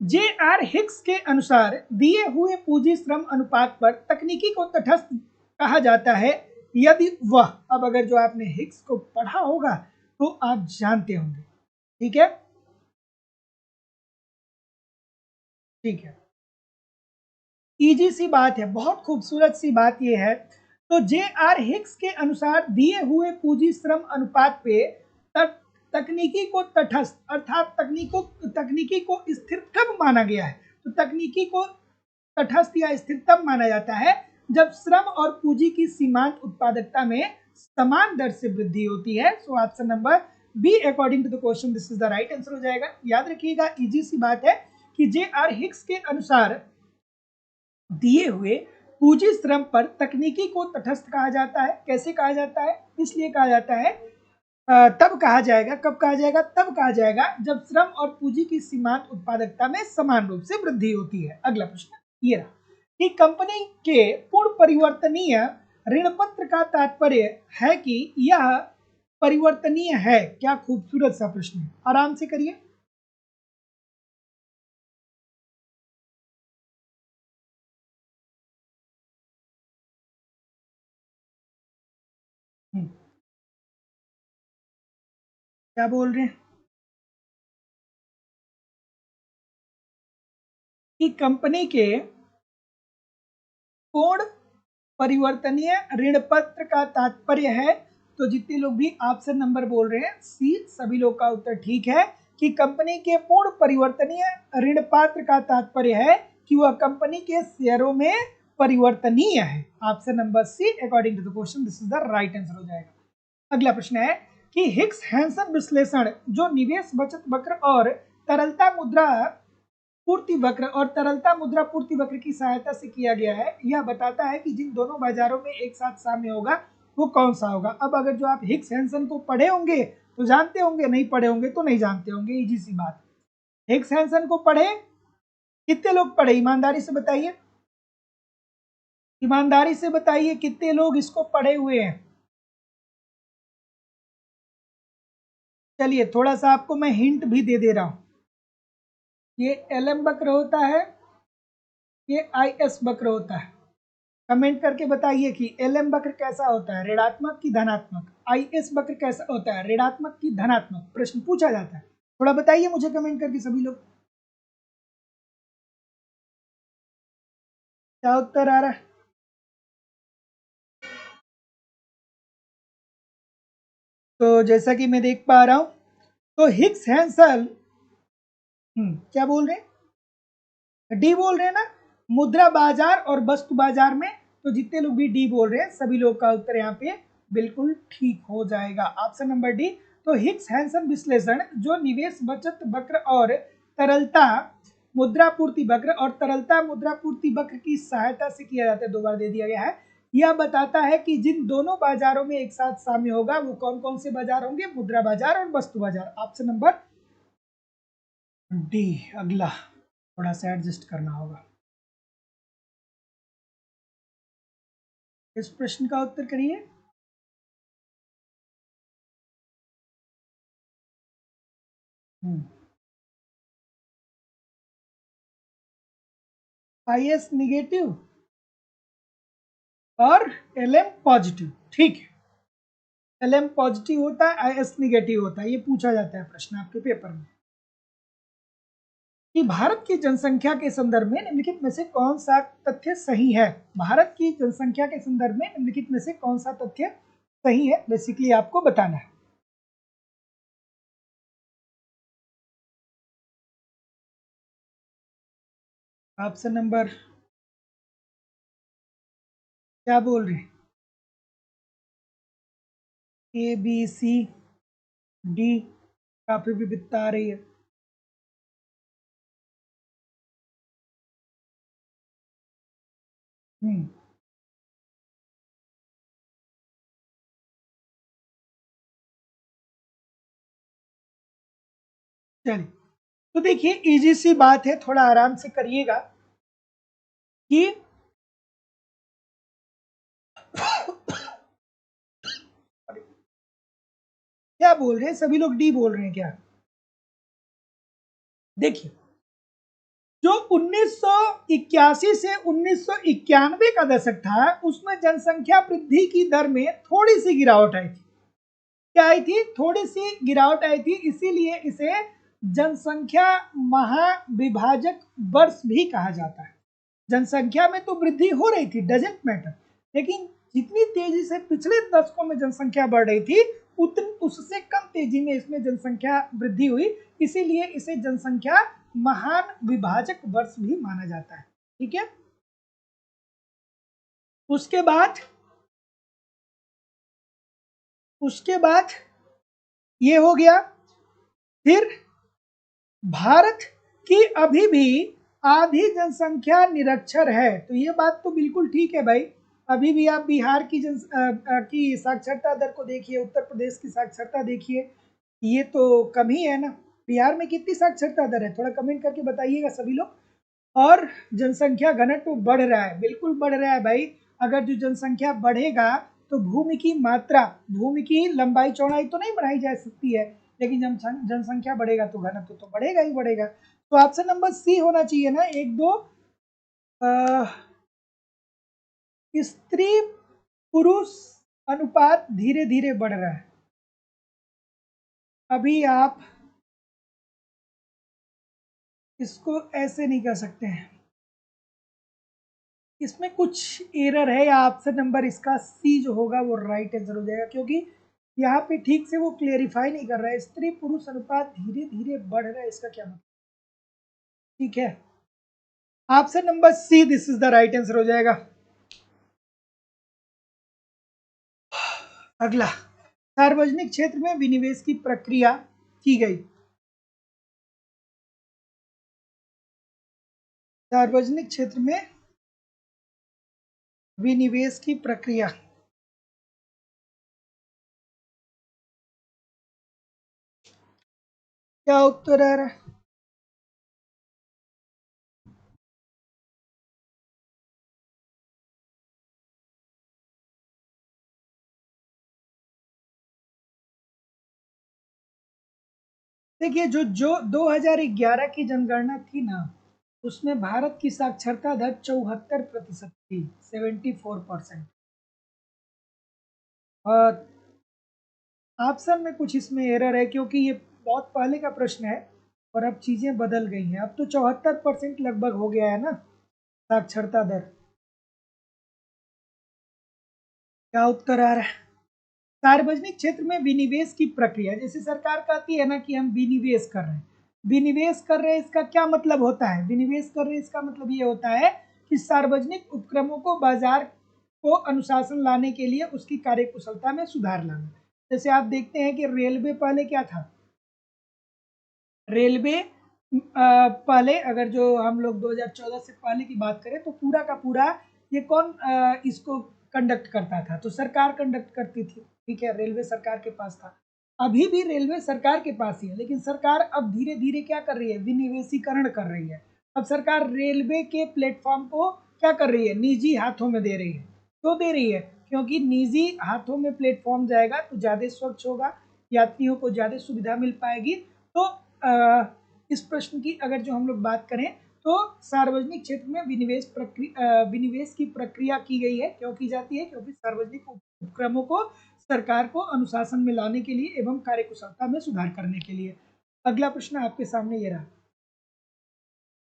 जे आर हिक्स के अनुसार दिए हुए पूंजी श्रम अनुपात पर तकनीकी को तटस्थ कहा जाता है यदि वह, अब अगर जो आपने हिक्स को पढ़ा होगा तो आप जानते होंगे, ठीक है, ठीक है, इजी सी बात है, बहुत खूबसूरत सी बात यह है। तो जे आर हिक्स के अनुसार दिए हुए पूंजी श्रम अनुपात पे तकनीकी को तटस्थ अर्थात तकनीकी को स्थिर कब माना गया है, तो तकनीकी को तटस्थ या स्थिर तब माना जाता है जब श्रम और पूंजी की सीमांत उत्पादकता में समान दर से वृद्धि होती है। So option number B according to the question this is the right answer हो जाएगा। याद रखिएगा, इजी सी बात है कि जे.आर. हिक्स के अनुसार दिए हुए पूंजी श्रम पर तकनीकी को तटस्थ कहा जाता है। कैसे कहा जाता है? इसलिए कहा जाता है, तब कहा जाएगा, कब कहा जाएगा? तब कहा जाएगा जब श्रम और पूंजी की सीमांत उत्पादकता में समान रूप से वृद्धि होती है। अगला प्रश्न ये रहा कि कंपनी के पूर्ण परिवर्तनीय ऋण पत्र का तात्पर्य है कि यह परिवर्तनीय है। क्या खूबसूरत सा प्रश्न है, आराम से करिए। क्या बोल रहे हैं कि कंपनी के पूर्ण परिवर्तनीय ऋण पत्र का तात्पर्य है, तो जितने लोग भी ऑप्शन नंबर बोल रहे हैं सी, सभी लोग का उत्तर ठीक है कि कंपनी के पूर्ण परिवर्तनीय ऋण पत्र का तात्पर्य है कि वह कंपनी के शेयरों में परिवर्तनीय है। Option number C according to the question this is the right answer हो जाएगा। अगला प्रश्न है कि हिक्स हैंसन विश्लेषण जो निवेश बचत वक्र और तरलता मुद्रा पूर्ति वक्र और तरलता मुद्रा पूर्ति वक्र की सहायता से किया गया है, यह बताता है कि जिन दोनों बाजारों में एक साथ साम्य होगा वो कौन सा होगा। अब अगर जो आप हिक्स हैंसन को पढ़े होंगे तो जानते होंगे, नहीं पढ़े होंगे तो नहीं जानते होंगे, इजी सी बात। हिक्स हैंसन को पढ़े, कितने लोग पढ़े? ईमानदारी से बताइए, ईमानदारी से बताइए कितने लोग इसको पढ़े हुए हैं। चलिए थोड़ा सा आपको मैं हिंट भी दे दे रहा हूं। ये एलएम वक्र होता है, ये आईएस वक्र होता है। कमेंट करके बताइए कि एलएम वक्र कैसा होता है, ऋणात्मक की धनात्मक? आईएस वक्र कैसा होता है, ऋणात्मक की धनात्मक? प्रश्न पूछा जाता है, थोड़ा बताइए मुझे कमेंट करके सभी लोग, क्या उत्तर आ रहा है? तो जैसा कि मैं देख पा रहा हूं, तो हिक्स हैंसल क्या बोल रहे हैं? डी बोल रहे हैं ना, मुद्रा बाजार और वस्तु बाजार में। तो जितने लोग भी डी बोल रहे हैं सभी लोग का उत्तर यहाँ पे बिल्कुल ठीक हो जाएगा, ऑप्शन नंबर डी। तो हिक्स हैंसन विश्लेषण जो निवेश बचत वक्र और तरलता मुद्रा पूर्ति वक्र और तरलता मुद्रा पूर्ति वक्र की सहायता से किया जाता है, दो बार दे दिया गया है। यह बताता है कि जिन दोनों बाजारों में एक साथ साम्य होगा वो कौन कौन से बाजार होंगे, मुद्रा बाजार और वस्तु बाजार, ऑप्शन नंबर डी। अगला थोड़ा सा एडजस्ट करना होगा, इस प्रश्न का उत्तर करिए। आईएस निगेटिव और एलएम पॉजिटिव, ठीक है। एलएम पॉजिटिव होता है, आईएस निगेटिव होता है, ये पूछा जाता है प्रश्न आपके पेपर में कि भारत की जनसंख्या के संदर्भ में निम्नलिखित में से कौन सा तथ्य सही है। भारत की जनसंख्या के संदर्भ में निम्नलिखित में से कौन सा तथ्य सही है, बेसिकली आपको बताना है। ऑप्शन नंबर क्या बोल रहे हैं? ए बी सी डी, काफी विविधता आ रही है। हम्म चलिए, तो देखिए इजी सी बात है, थोड़ा आराम से करिएगा कि क्या बोल रहे हैं सभी लोग, डी बोल रहे हैं क्या? देखिए, जो 1981 से 1991 का दशक था उसमें जनसंख्या वृद्धि की दर में थोड़ी सी गिरावट आई थी। क्या आई थी? थोड़ी सी गिरावट आई थी, इसीलिए इसे जनसंख्या महाविभाजक वर्ष भी कहा जाता है। जनसंख्या में तो वृद्धि हो रही थी, डजेंट मैटर, लेकिन जितनी तेजी से पिछले दशकों में जनसंख्या बढ़ रही थी उतनी उससे कम तेजी में इसमें जनसंख्या वृद्धि हुई, इसीलिए इसे जनसंख्या महान विभाजक वर्ष भी माना जाता है। ठीक है, उसके बाद उसके बाद ये हो गया। फिर भारत की अभी भी आधी जनसंख्या निरक्षर है, तो ये बात तो बिल्कुल ठीक है भाई। अभी भी आप बिहार की की साक्षरता दर को देखिए, उत्तर प्रदेश की साक्षरता देखिए, ये तो कम ही है ना। बिहार में कितनी साक्षरता दर है, थोड़ा कमेंट करके बताइएगा सभी लोग। और जनसंख्या घनत्व बढ़ रहा है, बिल्कुल बढ़ रहा है भाई। अगर जो जनसंख्या बढ़ेगा तो भूमि की मात्रा, भूमि की लंबाई चौड़ाई तो नहीं बढ़ाई जा सकती है, लेकिन जब जनसंख्या बढ़ेगा तो घनत्व तो बढ़ेगा ही बढ़ेगा। तो ऑप्शन नंबर सी होना चाहिए ना, एक दो। स्त्री पुरुष अनुपात धीरे धीरे बढ़ रहा है। अभी आप इसको ऐसे नहीं कर सकते हैं, इसमें कुछ एरर है, या ऑप्शन नंबर इसका सी जो होगा वो राइट आंसर हो जाएगा, क्योंकि यहाँ पे ठीक से वो क्लेरिफाई नहीं कर रहा है। स्त्री पुरुष अनुपात धीरे धीरे बढ़ रहा है, इसका क्या मतलब? ठीक है, option number C this is the right answer हो जाएगा। अगला, सार्वजनिक क्षेत्र में विनिवेश की प्रक्रिया की गई। सार्वजनिक क्षेत्र में विनिवेश की प्रक्रिया, क्या उत्तर आ रहा है? देखिए, जो जो 2011 की जनगणना थी ना, उसमें भारत की साक्षरता दर 74% थी, 74%। और ऑप्शन में कुछ इसमें एरर है, क्योंकि ये बहुत पहले का प्रश्न है और अब चीजें बदल गई हैं। अब तो 74% लगभग हो गया है ना साक्षरता दर। क्या उत्तर आ रहा है? सार्वजनिक क्षेत्र में विनिवेश की प्रक्रिया, जैसे सरकार कहती है ना कि हम विनिवेश कर रहे हैं, विनिवेश कर रहे हैं, इसका क्या मतलब होता है? विनिवेश कर रहे हैं इसका मतलब ये होता है कि सार्वजनिक उपक्रमों को बाजार को अनुशासन लाने के लिए उसकी कार्यकुशलता में सुधार लाना। जैसे आप देखते हैं कि रेलवे पहले क्या था, रेलवे पहले, अगर जो हम लोग 2014 से पहले की बात करें तो पूरा का पूरा ये कौन इसको कंडक्ट करता था? तो सरकार कंडक्ट करती थी, ठीक है, रेलवे सरकार के पास था। अभी भी रेलवे सरकार के पास ही है, लेकिन सरकार अब धीरे धीरे क्या कर रही है, विनिवेशीकरण कर रही है। अब सरकार रेलवे के प्लेटफॉर्म को क्या कर रही है, निजी हाथों में दे रही है। क्यों दे रही है? क्योंकि निजी हाथों में प्लेटफॉर्म जाएगा तो ज़्यादा स्वच्छ होगा, यात्रियों को ज़्यादा सुविधा मिल पाएगी। तो इस प्रश्न की अगर जो हम लोग बात करें तो सार्वजनिक क्षेत्र में विनिवेश की प्रक्रिया की गई है। क्यों की जाती है? क्योंकि सार्वजनिक उपक्रमों को सरकार को अनुशासन में लाने के लिए एवं कार्यकुशलता में सुधार करने के लिए। अगला प्रश्न आपके सामने ये रहा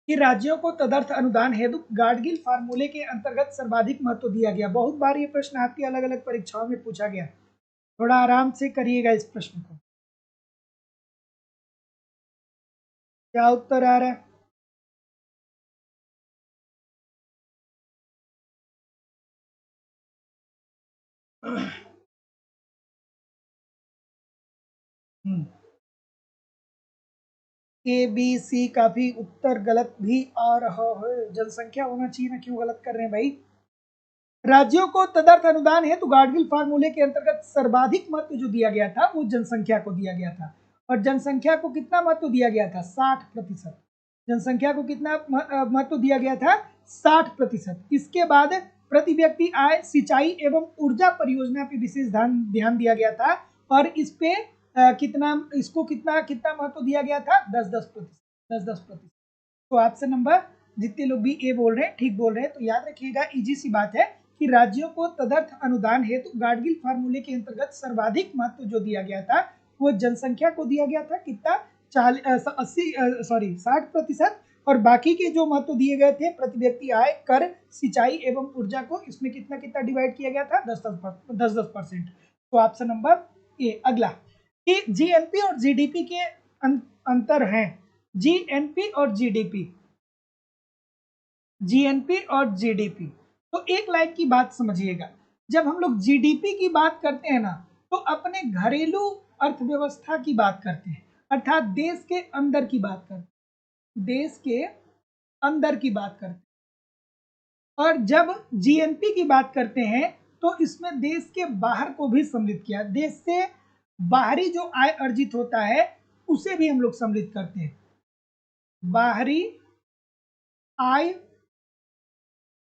कि राज्यों को तदर्थ अनुदान हेतु गाडगिल फार्मूले के अंतर्गत सर्वाधिक महत्व दिया गया। बहुत बार ये प्रश्न आपकी अलग अलग परीक्षाओं में पूछा गया, थोड़ा आराम से करिएगा इस प्रश्न को। क्या उत्तर आ रहा है? ए बी सी काफी उत्तर गलत भी आ रहा है। जनसंख्या होना चाहिए ना, क्यों गलत कर रहे हैं भाई? राज्यों को तदर्थ अनुदान है तो गाडगिल फार्मूले के अंतर्गत सर्वाधिक महत्व जो दिया गया था वो जनसंख्या को दिया गया था। और जनसंख्या को कितना महत्व दिया गया था? 60%। जनसंख्या को कितना महत्व दिया गया था? 60%। इसके बाद प्रति व्यक्ति आय, सिंचाई एवं ऊर्जा परियोजना पे विशेष ध्यान दिया गया था। और इस पे कितना, इसको कितना कितना महत्व दिया गया था? 10-10%, 10-10%। तो ऑप्शन नंबर, जितने लोग भी ए बोल रहे हैं ठीक बोल रहे हैं। तो याद रखिएगा, इजी सी बात है कि राज्यों को तदर्थ अनुदान हेतु गाडगिल फार्मूले के अंतर्गत सर्वाधिक महत्व जो दिया गया था वो जनसंख्या को दिया गया था। कितना? 60%। और बाकी के जो महत्व दिए गए थे, प्रति व्यक्ति आय, कर, सिंचाई एवं ऊर्जा को, इसमें कितना कितना डिवाइड किया गया था? 10-10%। तो ऑप्शन नंबर ए। अगला, कि जीएनपी और जीडीपी के अंतर हैं। जीएनपी और जीडीपी, जीएनपी और जीडीपी, तो एक लाइन की बात समझिएगा। जब हम लोग जीडीपी की बात करते हैं ना, तो तो अपने घरेलू अर्थव्यवस्था की बात करते हैं, अर्थात देश के अंदर की बात करते हैं, देश के अंदर की बात करते हैं। और जब जीएनपी की बात करते हैं तो इसमें देश के बाहर को भी सम्मिलित किया, देश से बाहरी जो आय अर्जित होता है उसे भी हम लोग सम्मिलित करते हैं, बाहरी आय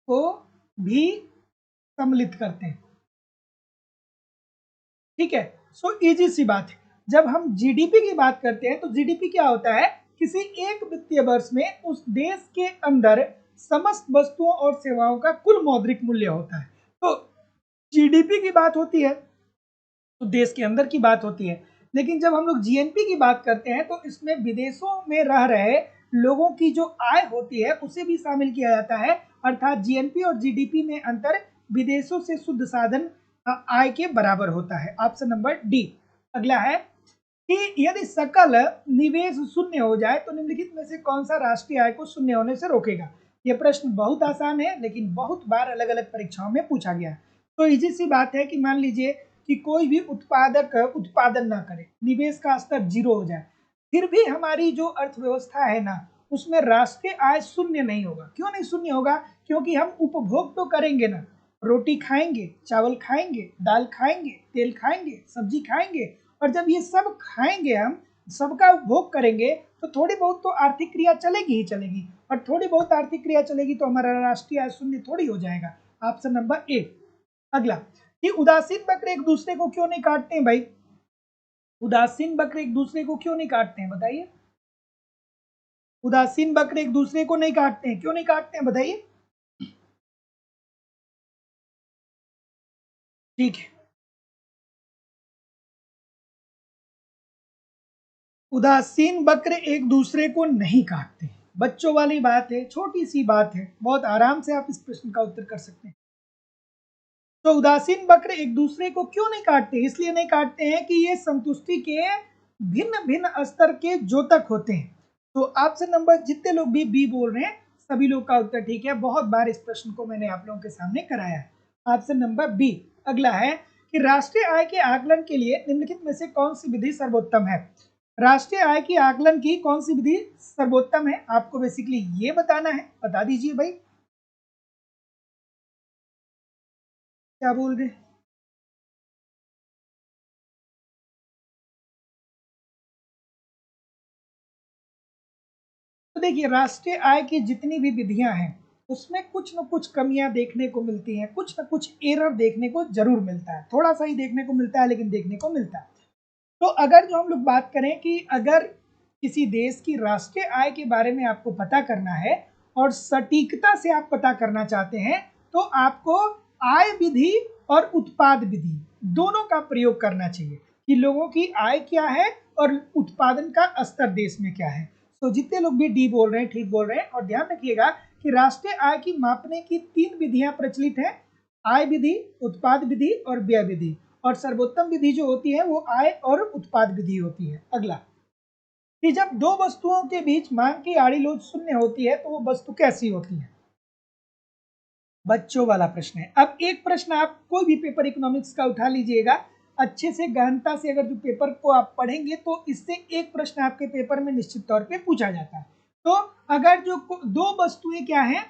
को भी सम्मिलित करते हैं। ठीक है, सो इजी सी बात है। जब हम जीडीपी की बात करते हैं तो जीडीपी क्या होता है, किसी एक वित्तीय वर्ष में उस देश के अंदर समस्त वस्तुओं और सेवाओं का कुल मौद्रिक मूल्य होता है। तो जीडीपी की बात होती है तो देश के अंदर की बात होती है, लेकिन जब हम लोग जीएनपी की बात करते हैं तो इसमें विदेशों में रह रहे लोगों की जो आय होती है उसे भी शामिल किया जाता है, अर्थात जीएनपी और जीडीपी में अंतर विदेशों से शुद्ध साधन आय के बराबर होता है। Option number D. अगला है कि यदि सकल निवेश शून्य हो जाए तो निम्नलिखित में से कौन सा राष्ट्रीय आय को शून्य होने से रोकेगा। यह प्रश्न बहुत आसान है लेकिन बहुत बार अलग अलग परीक्षाओं में पूछा गया है। तो इजी सी बात है कि मान लीजिए कि कोई भी उत्पादक उत्पादन ना करे, निवेश का स्तर 0 हो जाए, फिर भी हमारी जो अर्थव्यवस्था है ना उसमें राष्ट्रीय आय शून्य नहीं होगा। क्यों नहीं शून्य होगा, क्योंकि हम उपभोग तो करेंगे ना, रोटी खाएंगे, चावल खाएंगे, दाल खाएंगे, तेल खाएंगे, सब्जी खाएंगे, और जब ये सब खाएंगे हम सबका उपभोग करेंगे तो थोड़ी बहुत तो आर्थिक क्रिया चलेगी ही चलेगी, और थोड़ी बहुत आर्थिक क्रिया चलेगी तो हमारा राष्ट्रीय आय शून्य थोड़ी हो जाएगा। ऑप्शन नंबर ए। अगला कि उदासीन बकरे एक दूसरे को क्यों नहीं काटते हैं भाई, उदासीन बकरे एक दूसरे को क्यों नहीं काटते हैं बताइए, उदासीन बकरे एक दूसरे को नहीं काटते हैं, क्यों नहीं काटते हैं बताइए। ठीक है, उदासीन बकरे एक दूसरे को नहीं काटते, बच्चों वाली बात है, छोटी सी बात है, बहुत आराम से आप इस प्रश्न का उत्तर कर सकते हैं। तो उदासीन बकरे एक दूसरे को क्यों नहीं काटते, इसलिए नहीं काटते हैं कि ये संतुष्टि के भिन्न भिन्न स्तर के जोतक होते हैं। तो ऑप्शन नंबर जितने लोग भी बी बोल रहे हैं सभी लोग का उत्तर ठीक है, बहुत बार इस प्रश्न को मैंने आप लोगों के सामने कराया है। Option number B. अगला है कि राष्ट्रीय आय के आकलन के लिए निम्नलिखित में से कौन सी विधि सर्वोत्तम है। राष्ट्रीय आय की आकलन की कौन सी विधि सर्वोत्तम है, आपको बेसिकली ये बताना है, बता दीजिए भाई क्या बोल रहे हैं। तो देखिए राष्ट्रीय आय की जितनी भी विधियां हैं उसमें कुछ न कुछ कमियां देखने को मिलती हैं, कुछ न कुछ एरर देखने को जरूर मिलता है, थोड़ा सा ही देखने को मिलता है लेकिन देखने को मिलता है। तो अगर जो हम लोग बात करें कि अगर किसी देश की राष्ट्रीय आय के बारे में आपको पता करना है और सटीकता से आप पता करना चाहते हैं तो आपको आय विधि और उत्पाद विधि दोनों का प्रयोग करना चाहिए कि लोगों की आय क्या है और उत्पादन का स्तर देश में क्या है। तो जितने लोग भी डी बोल रहे हैं ठीक बोल रहे हैं, और ध्यान रखिएगा कि राष्ट्रीय आय की मापने की 3 विधियां प्रचलित हैं, आय विधि, उत्पाद विधि और व्यय विधि, और सर्वोत्तम विधि जो होती है वो आय और उत्पाद विधि होती है। अगला कि जब दो वस्तुओं के बीच मांग की आड़ी लोच शून्य होती है तो वो वस्तु कैसी होती है, बच्चों वाला प्रश्न है। अब एक प्रश्न आप कोई भी पेपर इकोनॉमिक्स का उठा लीजिएगा, अच्छे से गहनता से अगर जो पेपर को आप पढ़ेंगे तो इससे एक प्रश्न आपके पेपर में निश्चित तौर पे पूछा जाता है। तो अगर जो दो वस्तुएं क्या है,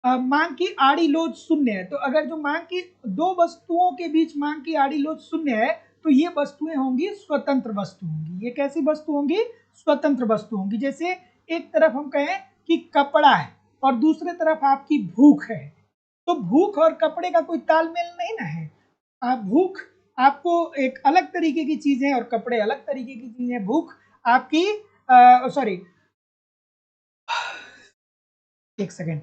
मांग की आड़ी लोच शून्य है, तो अगर जो मांग की दो वस्तुओं के बीच मांग की आड़ी लोच शून्य है तो ये वस्तुएं होंगी स्वतंत्र वस्तु होंगी। ये कैसी वस्तु होंगी, स्वतंत्र वस्तु होंगी। जैसे एक तरफ हम कहें कि कपड़ा है और दूसरे तरफ आपकी भूख है, तो भूख और कपड़े का कोई तालमेल नहीं ना है। आप भूख आपको एक अलग तरीके की चीज है और कपड़े अलग तरीके की चीज है। भूख आपकी सॉरी एक सेकेंड,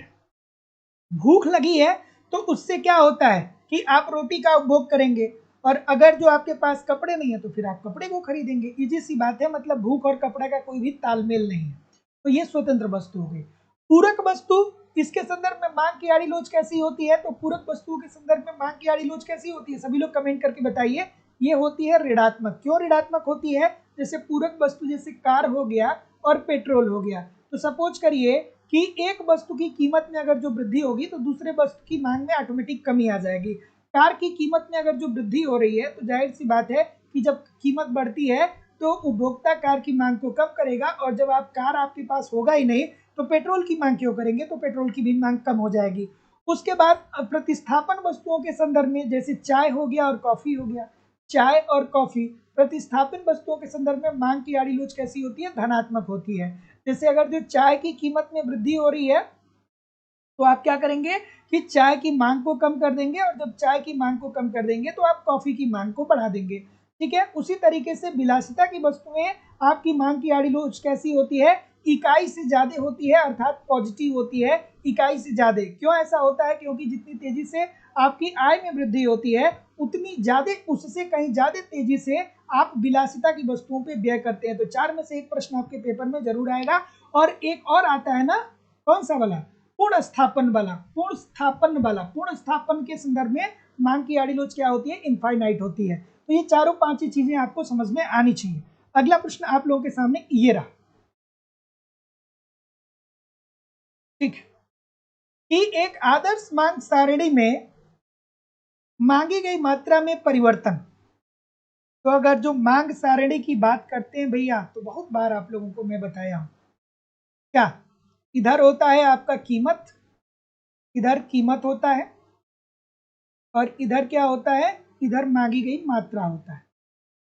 भूख लगी है तो उससे क्या होता है कि आप रोटी का उपभोग करेंगे, और अगर जो आपके पास कपड़े नहीं है तो फिर आप कपड़े को खरीदेंगे। इजी सी बात है, मतलब भूख और कपड़े का कोई भी तालमेल नहीं है। तो ये स्वतंत्र वस्तु हो गई। पूरक वस्तु, इसके संदर्भ में मांग की आड़ी लोच कैसी होती है, तो पूरक वस्तुओं के संदर्भ में मांग की आड़ी लोच कैसी होती है, सभी लोग कमेंट करके बताइए। ये होती है ऋणात्मक। क्यों ऋणात्मक होती है, जैसे पूरक वस्तु जैसे कार हो गया और पेट्रोल हो गया, तो सपोज करिए कि एक वस्तु की कीमत में अगर जो वृद्धि होगी तो दूसरे वस्तु की मांग में ऑटोमेटिक कमी आ जाएगी। कार की कीमत में अगर जो वृद्धि हो रही है तो जाहिर सी बात है कि जब कीमत बढ़ती है तो उपभोक्ता कार की मांग को कम करेगा, और जब आप कार आपके पास होगा ही नहीं तो पेट्रोल की मांग क्यों करेंगे, तो पेट्रोल की भी मांग कम हो जाएगी। उसके बाद प्रतिस्थापन वस्तुओं के संदर्भ में, जैसे चाय हो गया और कॉफी हो गया, चाय और कॉफी प्रतिस्थापन वस्तुओं के संदर्भ में मांग की आड़ी लोच कैसी होती है, धनात्मक होती है। जैसे अगर जो चाय की कीमत में वृद्धि हो रही है तो आप क्या करेंगे कि चाय की मांग को कम कर देंगे, और जब चाय की मांग को कम कर देंगे तो आप कॉफी की मांग को बढ़ा देंगे। ठीक है, उसी तरीके से विलासिता की वस्तुएं आपकी मांग की आड़ी लोच कैसी होती है, इकाई से ज्यादा होती है, अर्थात पॉजिटिव होती है इकाई से ज्यादा। क्यों ऐसा होता है, क्योंकि जितनी तेजी से आपकी आय में वृद्धि होती है उतनी ज्यादा, उससे कहीं ज्यादा तेजी से आप विलासिता की वस्तुओं पे व्यय करते हैं। तो 4 में से एक प्रश्न आपके पेपर में जरूर आएगा। और एक और आता है ना, कौन सा वाला, पूर्ण स्थापन वाला। पूर्ण स्थापन के संदर्भ में मांग की आड़ी लोच क्या होती है, इनफाइनाइट होती है। तो ये चारों पांच ही चीजें आपको समझ में आनी चाहिए। अगला प्रश्न आप लोगों के सामने ये रहा, ठीक, कि एक आदर्श मांग सारणी में मांगी गई मात्रा में परिवर्तन। तो अगर जो मांग सारणी की बात करते हैं भैया, तो बहुत बार आप लोगों को मैं बताया हूं, क्या इधर होता है आपका कीमत, इधर कीमत होता है, और इधर क्या होता है, इधर मांगी गई मात्रा होता है,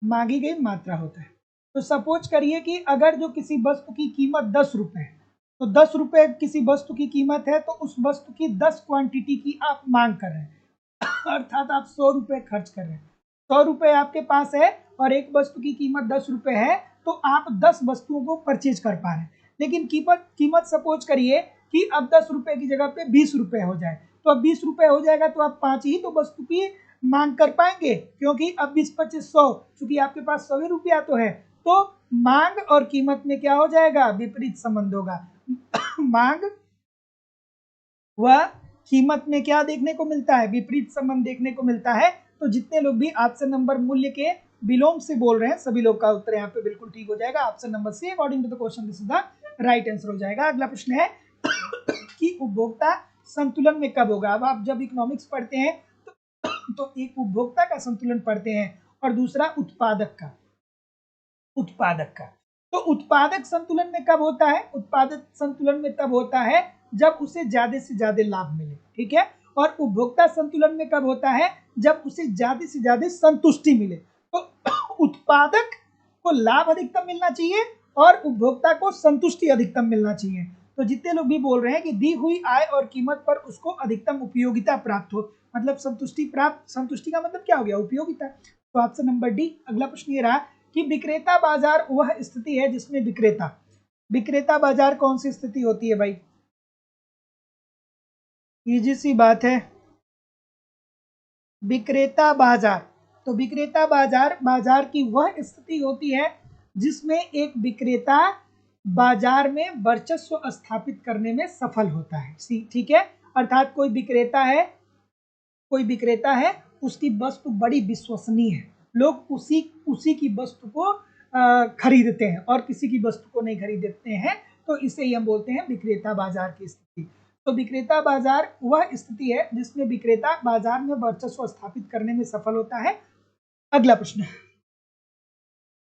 मांगी गई मात्रा होता है। तो सपोज करिए कि अगर जो किसी वस्तु की कीमत 10 रुपए है, तो 10 रुपए किसी वस्तु की कीमत है, तो उस वस्तु की 10 क्वांटिटी की आप मांग कर रहे हैं, अर्थात आप 100 रुपए खर्च कर रहे हैं। 100 रुपए आपके पास है और एक वस्तु की कीमत 10 रुपए है, तो आप 10 वस्तुओं को परचेज कर पा रहे हैं। लेकिन कीमत सपोज करिए कि अब 10 रुपए की जगह पे 20 रुपए हो जाए, तो अब 20 रुपए हो जाएगा तो आप 5 ही तो वस्तु की मांग कर पाएंगे, क्योंकि अब 20, 25, 100, चूंकि आपके पास 100 रुपया तो है, तो मांग और कीमत में क्या हो जाएगा, विपरीत संबंध होगा। मांग व कीमत में क्या देखने को मिलता है, विपरीत संबंध देखने को मिलता है। तो जितने लोग भी ऑप्शन नंबर मूल्य के विलोम से बोल रहे हैं, सभी लोग का उत्तर यहाँ पे बिल्कुल ठीक हो जाएगा। Option number C according to the question this is the right answer हो जाएगा। अगला प्रश्न है कि उपभोक्ता संतुलन में कब होगा। अब आप जब इकोनॉमिक्स पढ़ते हैं तो एक उपभोक्ता का संतुलन पढ़ते हैं और दूसरा उत्पादक का, तो उत्पादक संतुलन में कब होता है, उत्पादक संतुलन में तब होता है जब उसे ज्यादा से ज्यादा लाभ मिले, ठीक है। और उपभोक्ता संतुलन में कब होता है, जब उसे ज्यादा से ज्यादा संतुष्टि मिले। तो उत्पादक को लाभ अधिकतम मिलना चाहिए और उपभोक्ता को संतुष्टि अधिकतम मिलना चाहिए। तो जितने लोग भी बोल रहे हैं कि दी हुई आय और कीमत पर उसको अधिकतम उपयोगिता प्राप्त हो, मतलब संतुष्टि प्राप्त, संतुष्टि का मतलब क्या हो गया, उपयोगिता। तो ऑप्शन नंबर डी। अगला प्रश्न ये रहा कि विक्रेता बाजार वह स्थिति है जिसमें विक्रेता बाजार कौन सी स्थिति होती है भाई, इजी सी बात है, विक्रेता बाजार। तो विक्रेता बाजार की वह स्थिति होती है जिसमें एक विक्रेता बाजार में वर्चस्व स्थापित करने में सफल होता है, ठीक है। अर्थात कोई विक्रेता है, उसकी वस्तु बड़ी विश्वसनीय है, लोग उसी की वस्तु को खरीदते हैं और किसी की वस्तु को नहीं खरीदते हैं, तो इसे ही हम बोलते हैं विक्रेता बाजार की स्थिति। तो विक्रेता बाजार वह स्थिति है जिसमें विक्रेता बाजार में वर्चस्व स्थापित करने में सफल होता है। अगला प्रश्न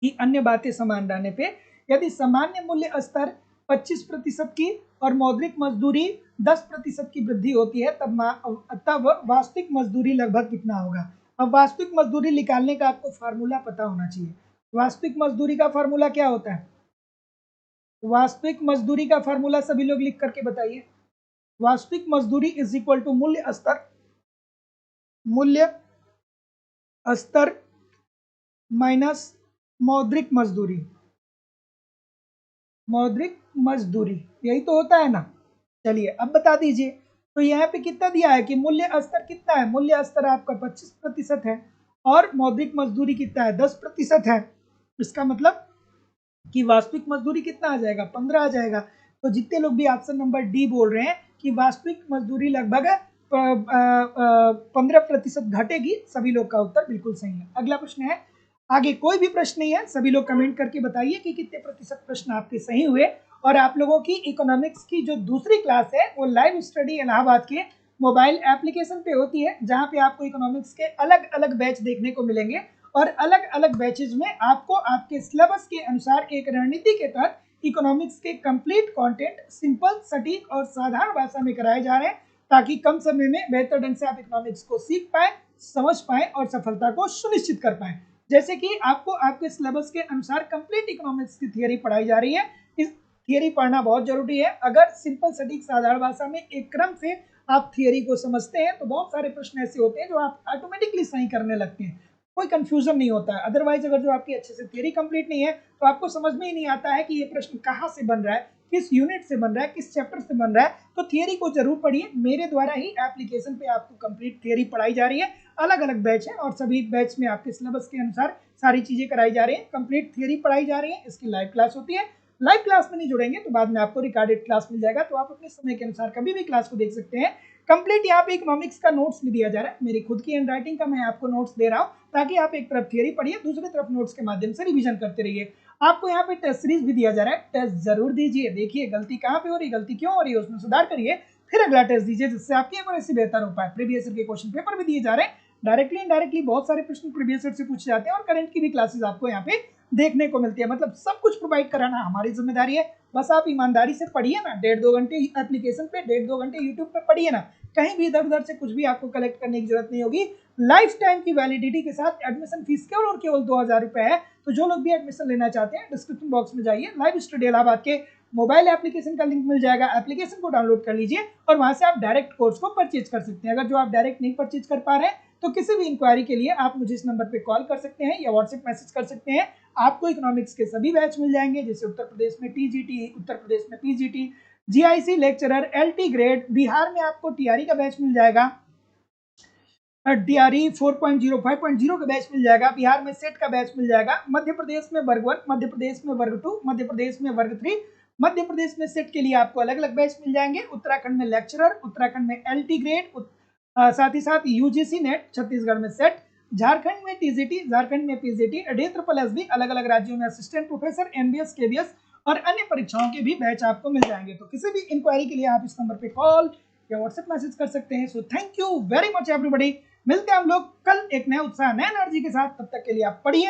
कि अन्य बातें समान रहने पे यदि सामान्य मूल्य स्तर 25% की और मौद्रिक मजदूरी 10% की वृद्धि होती है, तब वास्तविक मजदूरी लगभग कितना होगा। अब वास्तविक मजदूरी निकालने का आपको फार्मूला पता होना चाहिए। वास्तविक मजदूरी का फार्मूला क्या होता है, वास्तविक मजदूरी का फार्मूला सभी लोग लिख करके बताइए। वास्तविक मजदूरी इज इक्वल टू मूल्य स्तर माइनस मौद्रिक मजदूरी, यही तो होता है ना। चलिए अब बता दीजिए, तो यहाँ पे कितना दिया है कि मूल्य स्तर कितना है, मूल्य स्तर आपका 25% है और मौद्रिक मजदूरी कितना है, 10% है। इसका मतलब कि वास्तविक मजदूरी कितना आ जाएगा, 15 आ जाएगा। तो जितने लोग भी ऑप्शन नंबर डी बोल रहे हैं कि वास्तविक मजदूरी लगभग 15% घटेगी, सभी लोग का उत्तर बिल्कुल सही है। अगला प्रश्न है, आगे कोई भी प्रश्न नहीं है, सभी लोग कमेंट करके बताइए कि कितने प्रतिशत प्रश्न आपके सही हुए। और आप लोगों की इकोनॉमिक्स की जो दूसरी क्लास है वो लाइव स्टडी इलाहाबाद के मोबाइल एप्लीकेशन पे होती है, जहां पे आपको इकोनॉमिक्स के अलग अलग बैच देखने को मिलेंगे और अलग अलग बैचेज में आपको आपके सिलेबस के अनुसार एक रणनीति के तहत इकोनॉमिक्स के कंप्लीट कंटेंट सिंपल, सटीक और साधारण भाषा में कराए जा रहे हैं, ताकि कम समय में बेहतर ढंग से आप इकोनॉमिक्स को सीख पाए, समझ पाए और सफलता को सुनिश्चित कर पाए। जैसे कि आपको आपके सिलेबस के अनुसार कंप्लीट इकोनॉमिक्स की थियरी पढ़ाई जा रही है। इस थियरी पढ़ना बहुत जरूरी है। अगर सिंपल, सटीक, साधारण भाषा में एक क्रम से आप थियरी को समझते हैं तो बहुत सारे प्रश्न ऐसे होते हैं जो आप ऑटोमेटिकली सही करने लगते हैं, कोई कंफ्यूजन नहीं होता है। अदरवाइज अगर जो आपकी अच्छे से थियरी कंप्लीट नहीं है तो आपको समझ में ही नहीं आता है कि ये प्रश्न कहाँ से बन रहा है, किस यूनिट से बन रहा है, किस चैप्टर से बन रहा है। तो थियरी को जरूर पढ़िए। मेरे द्वारा ही एप्लीकेशन पे आपको कंप्लीट थियरी पढ़ाई जा रही है। अलग अलग बैच है और सभी बैच में आपके सिलेबस के अनुसार सारी चीजें कराई जा रही है, कंप्लीट थियरी पढ़ाई जा रही है। इसकी लाइव क्लास होती है। लाइव क्लास में नहीं जुड़ेंगे तो बाद में आपको रिकॉर्डेड क्लास मिल जाएगा, तो आप अपने समय के अनुसार कभी भी क्लास को देख सकते हैं। कंप्लीट यहाँ पे इकोनॉमिक्स का नोट्स भी दिया जा रहा है, मेरी खुद की हैंड राइटिंग का मैं आपको नोट्स दे रहा हूँ, ताकि आप एक तरफ थियरी पढ़िए, दूसरी तरफ नोट्स के माध्यम से रिवीजन करते रहिए। आपको यहाँ पे टेस्ट सीरीज भी दिया जा रहा है, टेस्ट जरूर दीजिए, देखिए गलती कहाँ पे हो रही, गलती क्यों हो रही है, उसमें सुधार करिए, फिर अगला टेस्ट दीजिए, जिससे आपकी एक्यूरेसी बेहतर हो पाए। प्रीवियस ईयर के क्वेश्चन पेपर भी दिए जा रहे हैं, डायरेक्टली इनडायरेक्टली बहुत सारे प्रश्न प्रीवियस ईयर से पूछे जाते हैं और करंट की भी क्लासेस आपको यहाँ पे देखने को मिलती है। मतलब सब कुछ प्रोवाइड कराना हमारी जिम्मेदारी है। बस आप ईमानदारी से पढ़िए ना, 1.5-2 घंटे एप्लीकेशन पे, 1.5-2 घंटे यूट्यूब पे पढ़िए ना, कहीं भी इधर उधर से कुछ भी आपको कलेक्ट करने की जरूरत नहीं होगी। लाइफ टाइम की वैलिडिटी के साथ एडमिशन फीस केवल और केवल 2000 रुपए है। तो जो लोग भी एडमिशन लेना चाहते हैं डिस्क्रिप्शन बॉक्स में जाइए, लाइव स्टडी इलाहाबाद के मोबाइल एप्लीकेशन का लिंक मिल जाएगा, एप्लीकेशन को डाउनलोड कर लीजिए और वहां से आप डायरेक्ट कोर्स को परचेज कर सकते हैं। अगर जो आप डायरेक्ट नहीं परचेज कर पा रहे हैं तो किसी भी इंक्वायरी के लिए आप मुझे इस नंबर पे कॉल कर सकते हैं या व्हाट्सएप मैसेज कर सकते हैं। आपको इकोनॉमिक्स के सभी बैच मिल जाएंगे, जैसे उत्तर प्रदेश में टीजीटी, उत्तर प्रदेश में PGT, GIC lecturer, LT grade. Bihar में आपको टीआरई का बैच मिल जाएगा, डीआरई 4.0 5.0 का बैच मिल जाएगा। बिहार में सेट का बैच मिल जाएगा। मध्य प्रदेश में वर्ग 1, मध्य प्रदेश में वर्ग 2, मध्य प्रदेश में वर्ग 3, मध्य प्रदेश में सेट के लिए आपको अलग अलग बैच मिल जाएंगे। उत्तराखंड में लेक्चरर, उत्तराखंड में एलटी ग्रेड, साथ ही साथ यूजीसी नेट, छत्तीसगढ़ में सेट, झारखंड में टीजीटी, झारखंड में पीजीटी, DSSB, अलग अलग राज्यों में असिस्टेंट प्रोफेसर, एमबीएस, केबीएस और अन्य परीक्षाओं के भी बैच आपको मिल जाएंगे। तो किसी भी इंक्वायरी के लिए आप इस नंबर पे कॉल या व्हाट्सएप मैसेज कर सकते हैं। So thank you very much everybody. मिलते हैं हम लोग कल एक नया उत्साह, नया एनर्जी के साथ। तब तक के लिए आप पढ़िए।